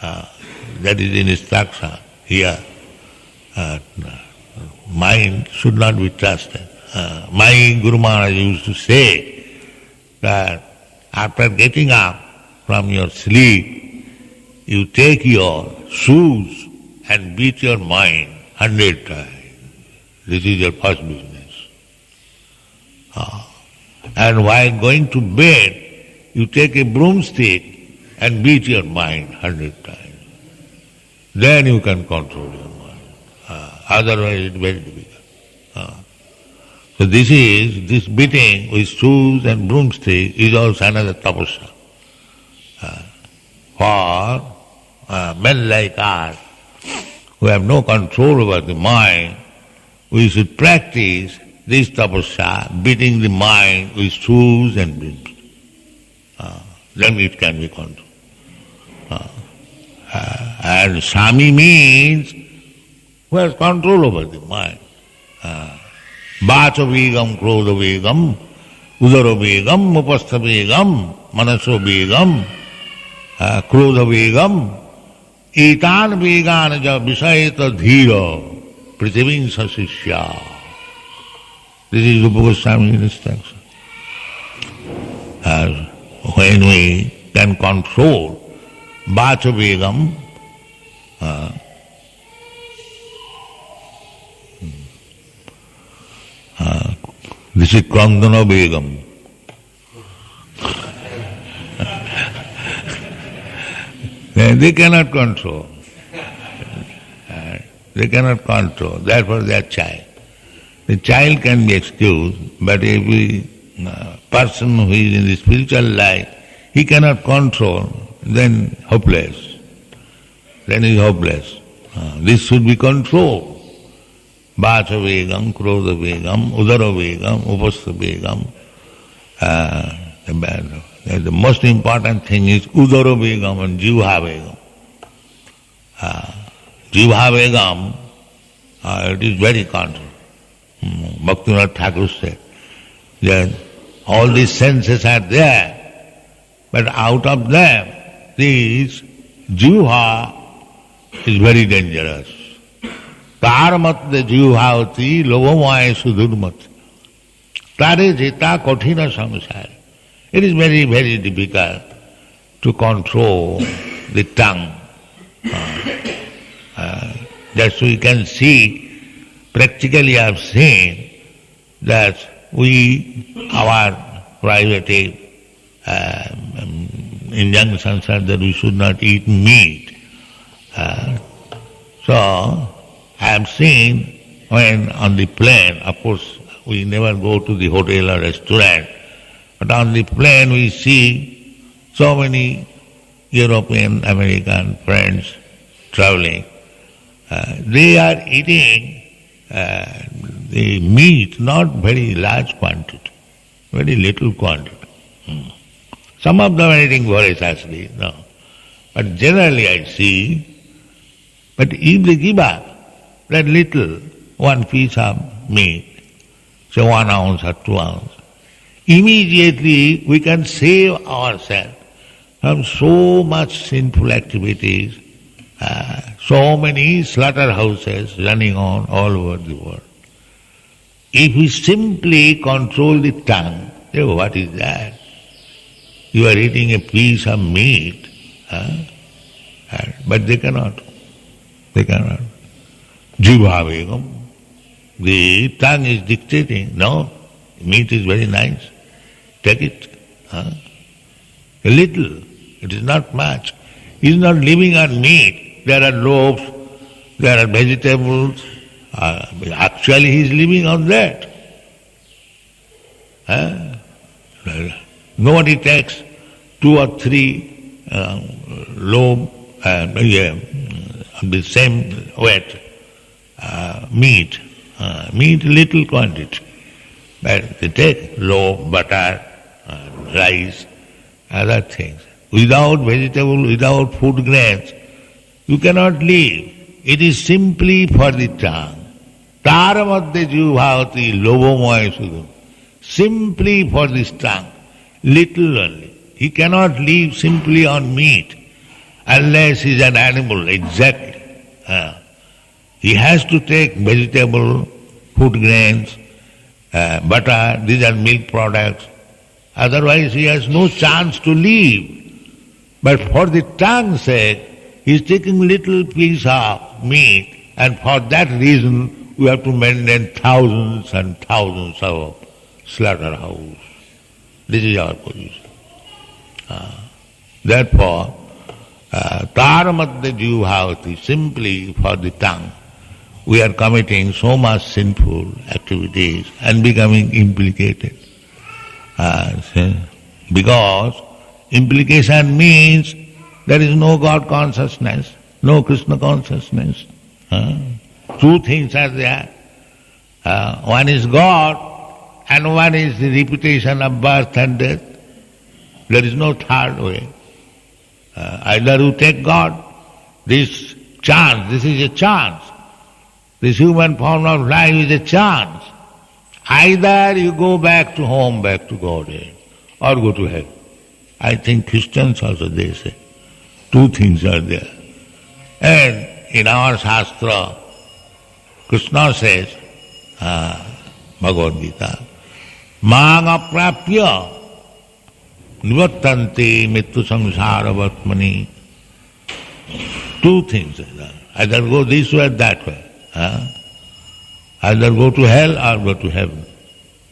That is in instruction here. Mind should not be trusted. My Guru Maharaj used to say that after getting up from your sleep, you take your shoes and beat your mind 100 times. This is your first business. And while going to bed, you take a broomstick and beat your mind 100 times. Then you can control your mind. Otherwise it is very difficult. So this beating with shoes and broomstick is also another tapasya. For men like us, who have no control over the mind, we should practice this tapasya, beating the mind with shoes and broomstick. Then it can be controlled. And Swami means who has control over the mind. 𝒍𝒑 क्रोधवेगम उदरवेगम उपस्थवेगम मनसोवेगम क्रोधवेगम एतान वेगान च विषयत धीर पृथिवीं सशिष्या. This is Rupa Goswami's instruction. When we can control 𝒍𝒑, this is Krandana Begam. They cannot control. They cannot control. Therefore they are child. The child can be excused, but every person who is in the spiritual life, he cannot control, then hopeless. Then he is hopeless. This should be controlled. 𝒍𝒑𝒂𝒚𝒔, 𝒄𝒉𝒂𝒏𝒕, 𝒍𝒑𝒂𝒚, 𝒍𝒑𝒂𝒚. The most important thing is 𝒍𝒑𝒂𝒚 and 𝒍𝒑𝒂𝒚. 𝒍𝒑𝒂𝒚, it is very contrary. Bhaktivinoda Thakur said that all these senses are there, but out of them, this jivha is very dangerous. 𝒕𝒕 𝒍𝒑𝒕 𝐂𝐻𝐻𝐈𝐍 সুদূর্মতি। তারে যেতা কঠিন সংসার। It is very, very difficult to control the tongue. Just we can see, practically I have seen that our private injunctions are that we should not eat meat. So I have seen when on the plane, of course we never go to the hotel or restaurant, but on the plane we see so many European, American friends traveling. They are eating the meat, not very large quantity, very little quantity. Some of them are eating voraciously, no. But generally I see, but if they give up that little, 1 piece of meat, say 1 ounce or 2 ounces, immediately we can save ourselves from so much sinful activities, so many slaughterhouses running on all over the world. If we simply control the tongue, say, what is that? You are eating a piece of meat, but they cannot. They cannot. 𝒍𝒑𝒂𝒚, the tongue is dictating, no, meat is very nice, take it. A little, it is not much. He is not living on meat. There are loaves, there are vegetables. Actually he is living on that. Nobody takes 2 or 3 loaves the same weight meat. Meat little quantity. But they take loaf, butter, rice, other things. Without vegetable, without food grains, you cannot live. It is simply for the tongue. 𒕕𝒕 𝒍𝒑𝒕 𝒂𝐻𝐻𝐈𝐍 সুদূর্মতি. Simply for this tongue, little only. He cannot live simply on meat unless he is an animal, exactly. He has to take vegetable, food grains, butter, these are milk products. Otherwise he has no chance to live. But for the tongue's sake, he is taking little piece of meat, and for that reason we have to maintain thousands and thousands of slaughterhouses. This is our position. Therefore, 𒕕𝒕 𝒍𝒑𝒕, simply for the tongue, we are committing so much sinful activities and becoming implicated. Because implication means there is no God consciousness, no Krishna consciousness. Two things are there. One is God and one is the repetition of birth and death. There is no third way. Either you take God, this chance, this is a chance. This human form of life is a chance. Either you go back to home, back to Godhead, or go to hell. I think Christians also, they say. Two things are there. And in our Shastra, Krishna says, Bhagavad Gita, māṁ aprāpya nivattanti mittu samsāravatmani. Two things are there. Either go this way or that way. Either go to hell or go to heaven.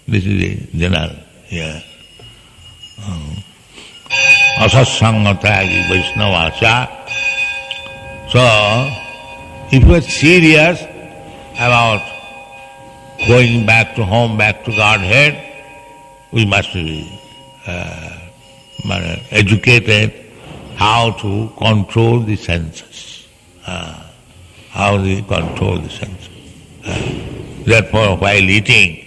This is the general here. Asatsanga-tyagi Vaishnavacha. So, if we are serious about going back to home, back to Godhead, we must be educated how to control the senses. How to control the senses. Therefore, while eating,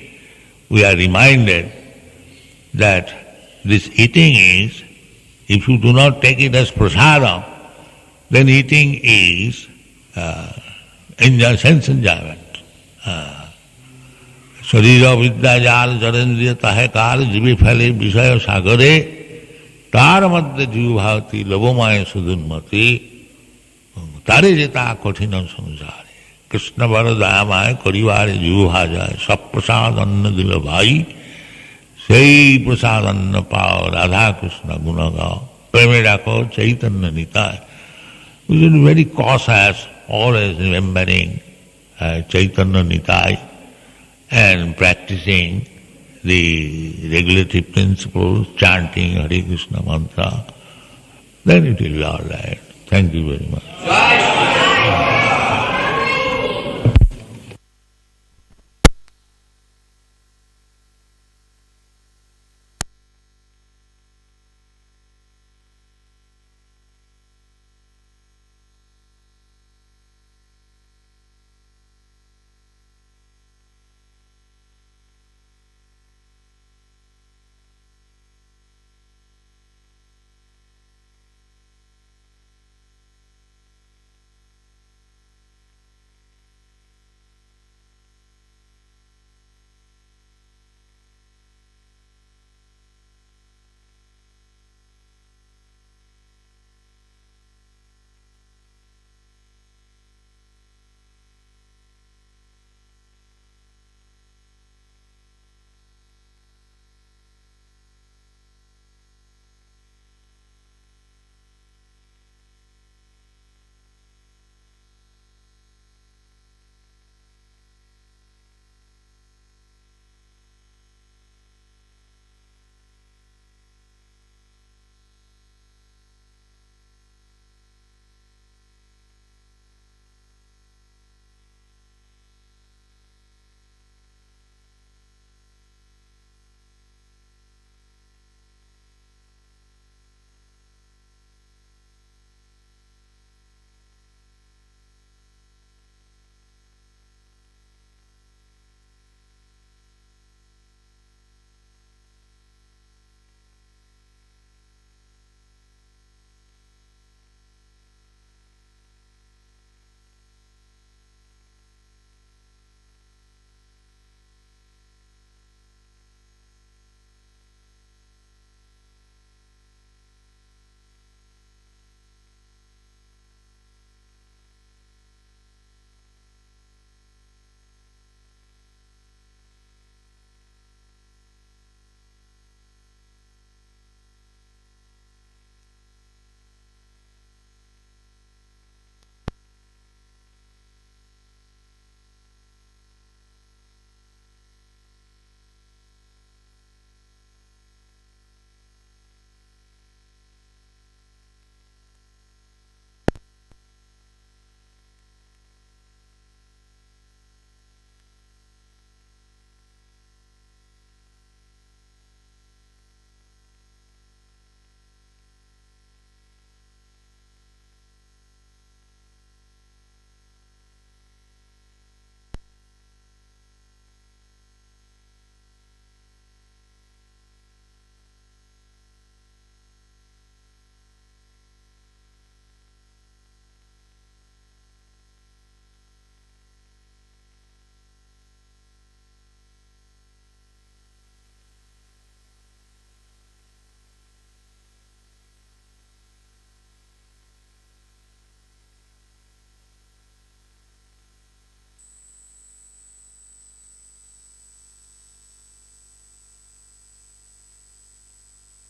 we are reminded that this eating is, if you do not take it as prasadam, then eating is sense enjoyment. Sharira vidya jal jarendriya tahe kar jibe phale vishaya sagare tar madhya 𝒍𝒑𝒕 𝒍𝒐𝒏𝒕 sudunmati tare jeta kothina samsare Krishna bar dayamaye karivare 𝒍𝒐𝒏𝒕 sab prasad anna dila bhai sei prasad anna pao Radha Krishna guna gao preme rakho Chaitanya Nitai. We should be very cautious, always remembering Chaitanya Nitai and practicing the regulatory principles, chanting Hare Krishna mantra, then it will be all right. Thank you very much.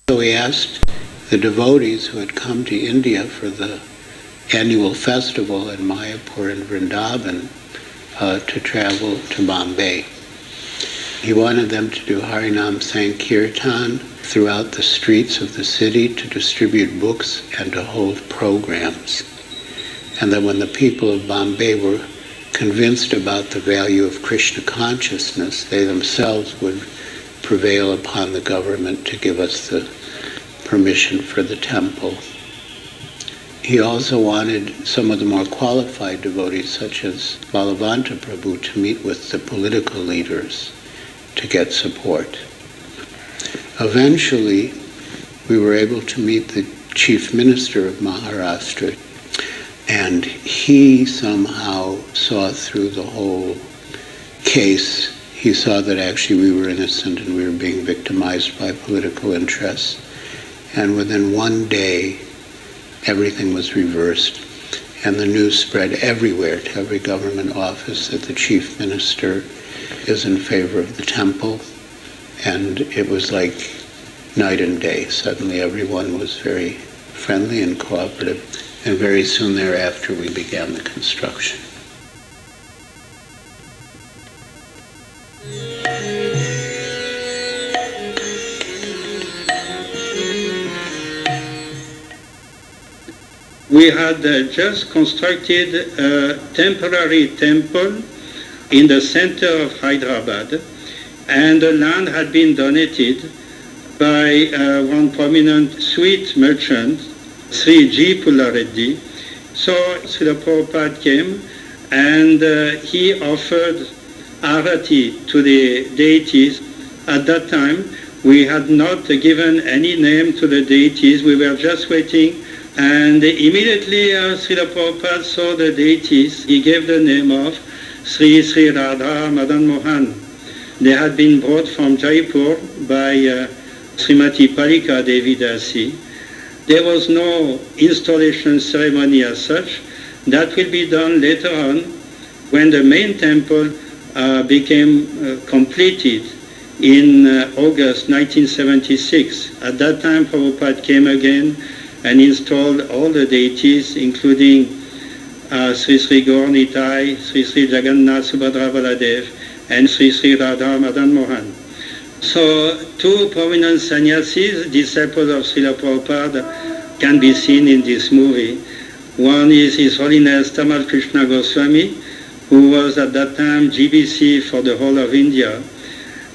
So we asked the devotees who had come to India for the annual festival in Mayapur and Vrindavan to travel to Bombay. He wanted them to do Harinam Sankirtan throughout the streets of the city, to distribute books and to hold programs. And that when the people of Bombay were convinced about the value of Krishna consciousness, they themselves would prevail upon the government to give us the permission for the temple. He also wanted some of the more qualified devotees, such as Bhagavanta Prabhu, to meet with the political leaders to get support. Eventually, we were able to meet the chief minister of Maharashtra, and he somehow saw through the whole case. He saw that actually we were innocent and we were being victimized by political interests. And within one day, everything was reversed, and the news spread everywhere to every government office that the chief minister is in favor of the temple, and it was like night and day. Suddenly everyone was very friendly and cooperative, and very soon thereafter we began the construction. We had just constructed a temporary temple in the center of Hyderabad, and the land had been donated by one prominent sweet merchant, Sri G. Pullareddy. So Srila Prabhupada came and he offered Arati to the deities. At that time, we had not given any name to the deities. We were just waiting. And immediately Srila Prabhupada saw the deities. He gave the name of Sri Sri Radha Madan Mohan. They had been brought from Jaipur by Srimati Palika Devi Dasi. There was no installation ceremony as such. That will be done later on when the main temple became completed in August 1976. At that time, Prabhupada came again and installed all the deities, including Sri Sri Gaur Nitai, Sri Sri Jagannath Subhadra Baladev, and Sri Sri Radha Madan Mohan. So two prominent sannyasis, disciples of Srila Prabhupada, can be seen in this movie. One is His Holiness Tamal Krishna Goswami, who was at that time GBC for the whole of India.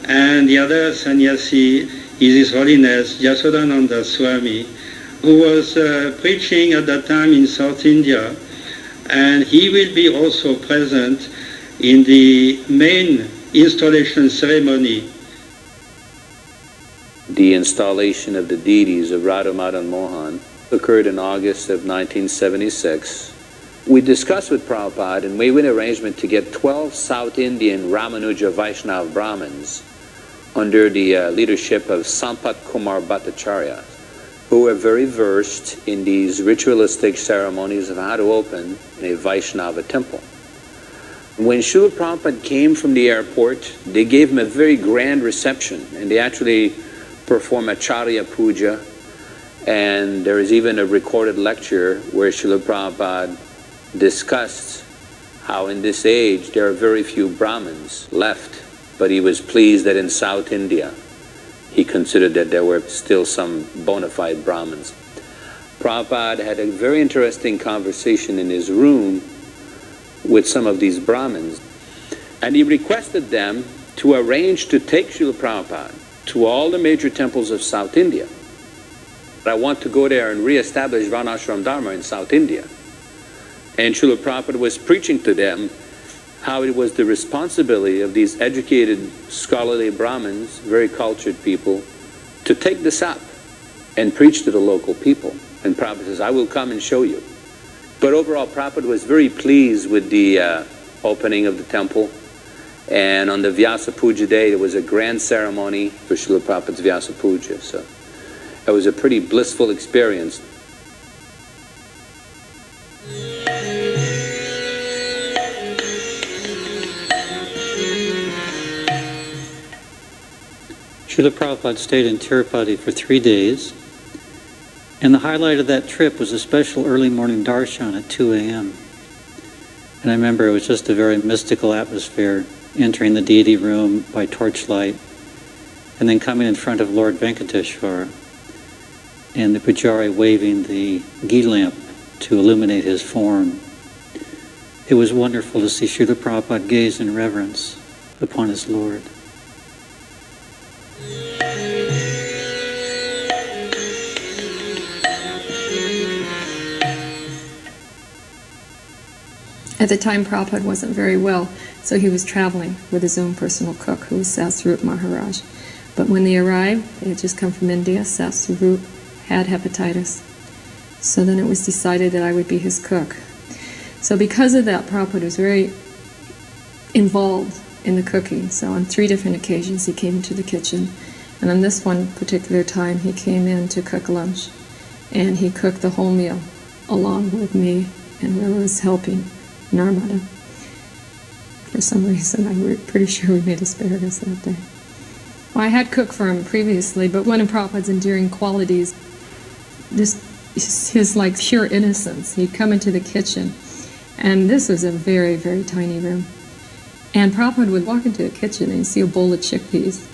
And the other sannyasi is His Holiness Yasodananda Swami, who was preaching at that time in South India, and he will be also present in the main installation ceremony. The installation of the deities of Radha Madan Mohan occurred in August of 1976. We discussed with Prabhupada and made an arrangement to get 12 South Indian Ramanuja Vaishnava Brahmins under the leadership of Sampat Kumar Bhattacharya, who were very versed in these ritualistic ceremonies of how to open a Vaishnava temple. When Srila Prabhupada came from the airport, they gave him a very grand reception, and they actually performed Acharya Puja, and there is even a recorded lecture where Srila Prabhupada discussed how in this age there are very few Brahmins left, but he was pleased that in South India he considered that there were still some bona fide Brahmins. Prabhupada had a very interesting conversation in his room with some of these Brahmins, and he requested them to arrange to take Srila Prabhupada to all the major temples of South India. I want to go there and re-establish Varnashram Dharma in South India. And Srila Prabhupada was preaching to them how it was the responsibility of these educated, scholarly Brahmins, very cultured people, to take this up and preach to the local people. And Prabhupada says, I will come and show you. But overall, Prabhupada was very pleased with the opening of the temple. And on the Vyasa Puja day, there was a grand ceremony for Srila Prabhupada's Vyasa Puja. So it was a pretty blissful experience. Srila Prabhupada stayed in Tirupati for 3 days, and the highlight of that trip was a special early morning darshan at 2 a.m. And I remember it was just a very mystical atmosphere, entering the deity room by torchlight, and then coming in front of Lord Venkateshwara, and the pujari waving the ghee lamp to illuminate his form. It was wonderful to see Srila Prabhupada gaze in reverence upon his Lord. At the time, Prabhupada wasn't very well, so he was traveling with his own personal cook, who was Sasrup Maharaj. But when they arrived, they had just come from India, Sasrup had hepatitis. So then it was decided that I would be his cook. So because of that, Prabhupada was very involved in the cooking. So on 3 different occasions he came into the kitchen, and on this one particular time he came in to cook lunch, and he cooked the whole meal along with me and whoever was helping, Narmada. For some reason I'm pretty sure we made asparagus that day. Well, I had cooked for him previously, but one of Prabhupada's endearing qualities, just his like pure innocence. He'd come into the kitchen, and this was a very, very tiny room. And Prabhupada would walk into the kitchen and see a bowl of chickpeas.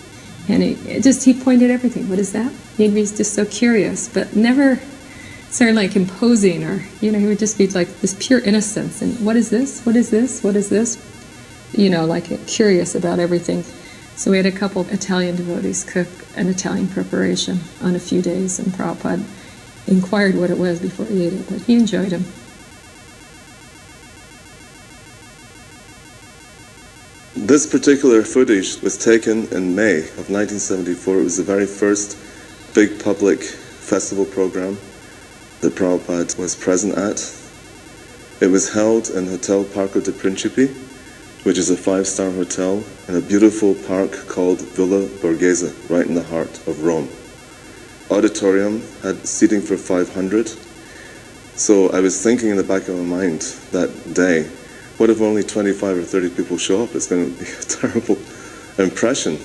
And he pointed at everything. What is that? He'd be just so curious, but never sort of like imposing, or, he would just be like this pure innocence. And what is this? What is this? What is this? Like curious about everything. So we had a couple of Italian devotees cook an Italian preparation on a few days, and Prabhupada inquired what it was before he ate it, but he enjoyed them. This particular footage was taken in May of 1974. It was the very first big public festival program that Prabhupada was present at. It was held in Hotel Parco de Principi, which is a 5-star hotel in a beautiful park called Villa Borghese, right in the heart of Rome. Auditorium had seating for 500. So I was thinking in the back of my mind that day, what if only 25 or 30 people show up? It's going to be a terrible impression.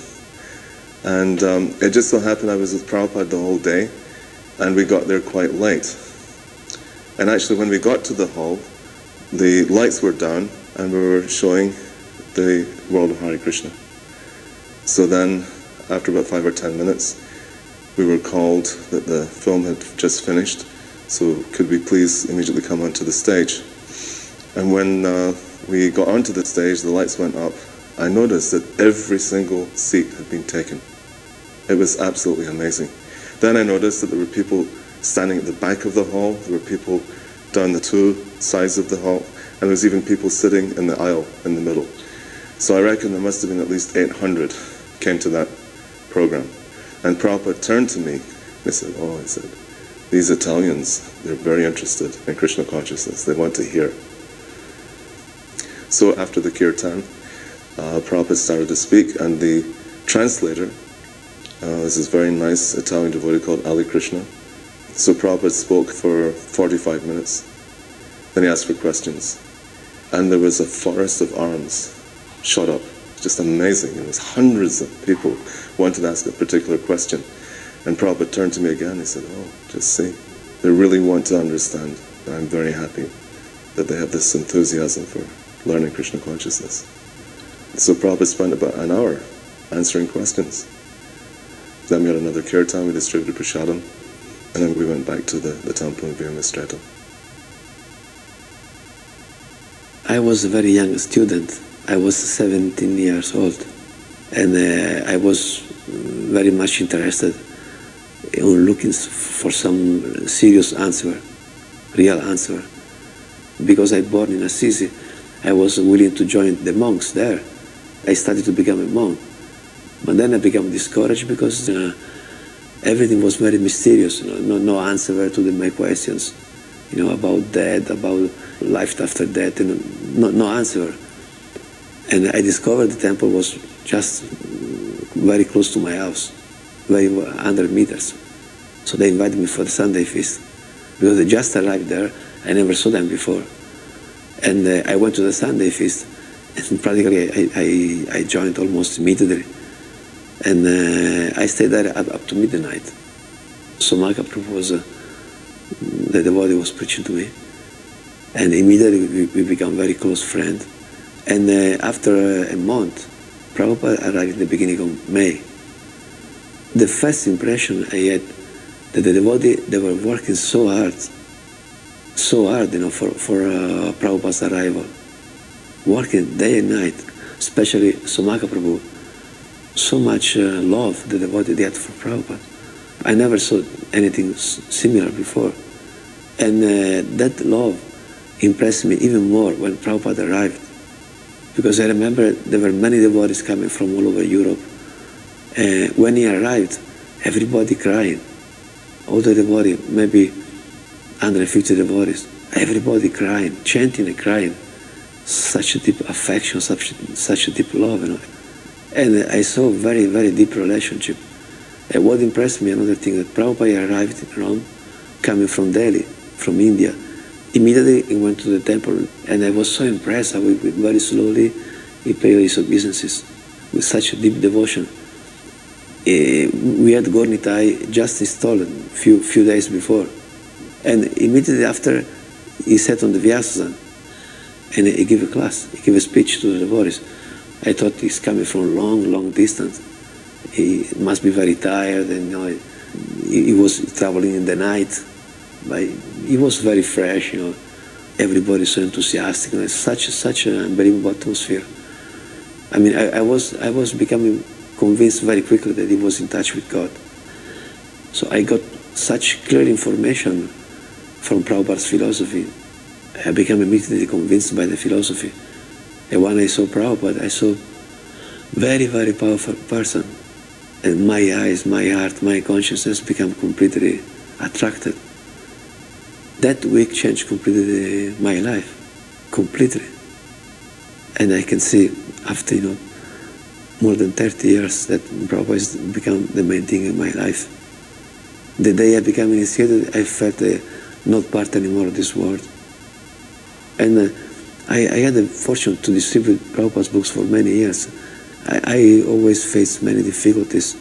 And it just so happened I was with Prabhupada the whole day, and we got there quite late. And actually when we got to the hall, the lights were down, and we were showing the world of Hare Krishna. So then, after about 5 or 10 minutes, we were called that the film had just finished, so could we please immediately come onto the stage. And when we got onto the stage, the lights went up, I noticed that every single seat had been taken. It was absolutely amazing. Then I noticed that there were people standing at the back of the hall, there were people down the 2 sides of the hall, and there was even people sitting in the aisle in the middle. So I reckon there must have been at least 800 came to that program. And Prabhupada turned to me and he said, these Italians, they're very interested in Krishna consciousness. They want to hear. So after the kirtan, Prabhupada started to speak, and the translator, this is a very nice Italian devotee called Ali Krishna. So Prabhupada spoke for 45 minutes. Then he asked for questions. And there was a forest of arms shot up. Just amazing. It was hundreds of people wanted to ask a particular question. And Prabhupada turned to me again. He said, just see, they really want to understand. And I'm very happy that they have this enthusiasm for learning Krishna consciousness. So Prabhupada spent about an hour answering questions. Then we had another kirtan, we distributed prasadam, and then we went back to the temple in 𝑣𝒍𝒂𝒏𝒕. I was a very young student. I was 17 years old, and I was very much interested in looking for some serious answer, real answer. Because I born in Assisi, I was willing to join the monks there. I started to become a monk. But then I became discouraged because everything was very mysterious, no answer to my questions, about death, about life after death, no answer. And I discovered the temple was just very close to my house, very 100 meters. So they invited me for the Sunday feast. Because they just arrived there, I never saw them before. And I went to the Sunday feast, and practically I joined almost immediately. And I stayed there up to midnight. So Mahaprabhu was, the devotee was preaching to me. And immediately we became very close friends. And after a month, Prabhupada arrived in the beginning of May. The first impression I had that the devotee, they were working so hard, for Prabhupada's arrival. Working day and night, especially Somaka Prabhu. So much love the devotee they had for Prabhupada. I never saw anything similar before. And that love impressed me even more when Prabhupada arrived. Because I remember there were many devotees coming from all over Europe. When he arrived, everybody crying. All the devotees, maybe 150 devotees, everybody crying, chanting and crying. Such a deep affection, such a deep love, you know. And I saw very, very deep relationship. What impressed me, another thing, that Prabhupada arrived in Rome, coming from Delhi, from India. Immediately he went to the temple, and I was so impressed how very slowly he paid his obeisances with such a deep devotion. We had Gornitai just installed a few days before, and immediately after he sat on the Vyasa and he gave a class, he gave a speech to the devotees. I thought he's coming from a long, long distance. He must be very tired, and you know, he was traveling in the night. But he was very fresh, you know. Everybody so enthusiastic, and such an unbelievable atmosphere. I mean, I was becoming convinced very quickly that he was in touch with God. So I got such clear information from Prabhupada's philosophy. I became immediately convinced by the philosophy. And when I saw Prabhupada, I saw very, very powerful person. And my eyes, my heart, my consciousness became completely attracted. That week changed completely my life, completely. And I can see after, you know, more than 30 years that Prabhupada has become the main thing in my life. The day I became initiated, I felt not part anymore of this world. And I had the fortune to distribute Prabhupada's books for many years. I always faced many difficulties.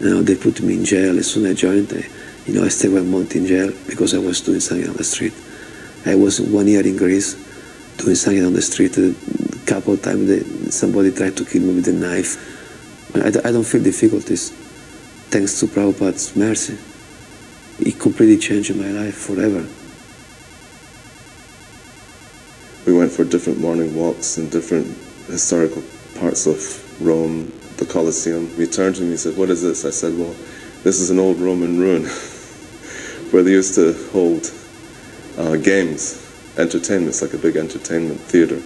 You know, they put me in jail. As soon as I joined, I stayed 1 month in jail because I was doing something on the street. I was 1 year in Greece doing something on the street. A couple of times somebody tried to kill me with a knife. I don't feel difficulties thanks to Prabhupada's mercy. It completely changed my life forever. We went for different morning walks in different historical parts of Rome, the Colosseum. He turned to me and said, "What is this?" I said, "Well, this is an old Roman ruin where they used to hold games, entertainments, like a big entertainment theater."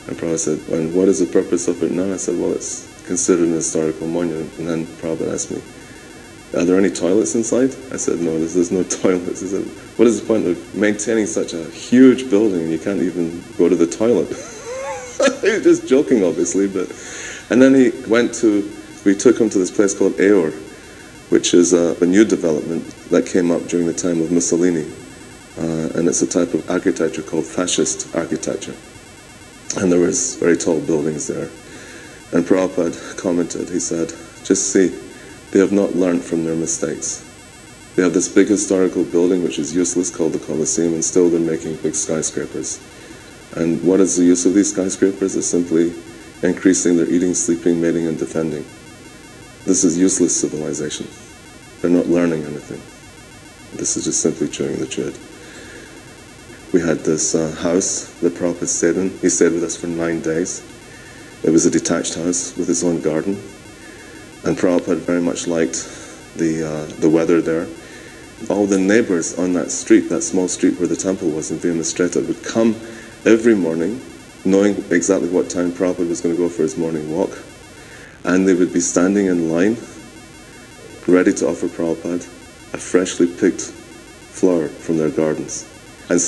And Prabhupada said, "And what is the purpose of it now?" I said, "Well, it's considered an historical monument." And then Prabhupada asked me, "Are there any toilets inside?" I said, "No, there's no toilets." He said, "What is the point of maintaining such a huge building and you can't even go to the toilet?" He was just joking, obviously, but... And then we took him to this place called 𝐂𝐻𝐻𝐹, which is a new development that came up during the time of Mussolini. And it's a type of architecture called fascist architecture. And there was very tall buildings there. And Prabhupada commented, he said, "Just see, they have not learned from their mistakes. They have this big historical building which is useless called the Colosseum, and still they're making big skyscrapers. And what is the use of these skyscrapers? It's simply increasing their eating, sleeping, mating, and defending. This is useless civilization. They're not learning anything. This is just simply chewing the chewed." We had this house that Prabhupada stayed in. He stayed with us for 9 days. It was a detached house with its own garden. And Prabhupada very much liked the weather there. All the neighbors on that street, that small street where the temple was in 𝒉𝒎𝒻, would come every morning, knowing exactly what time Prabhupada was going to go for his morning walk. And they would be standing in line, ready to offer Prabhupada a freshly picked flower from their gardens. And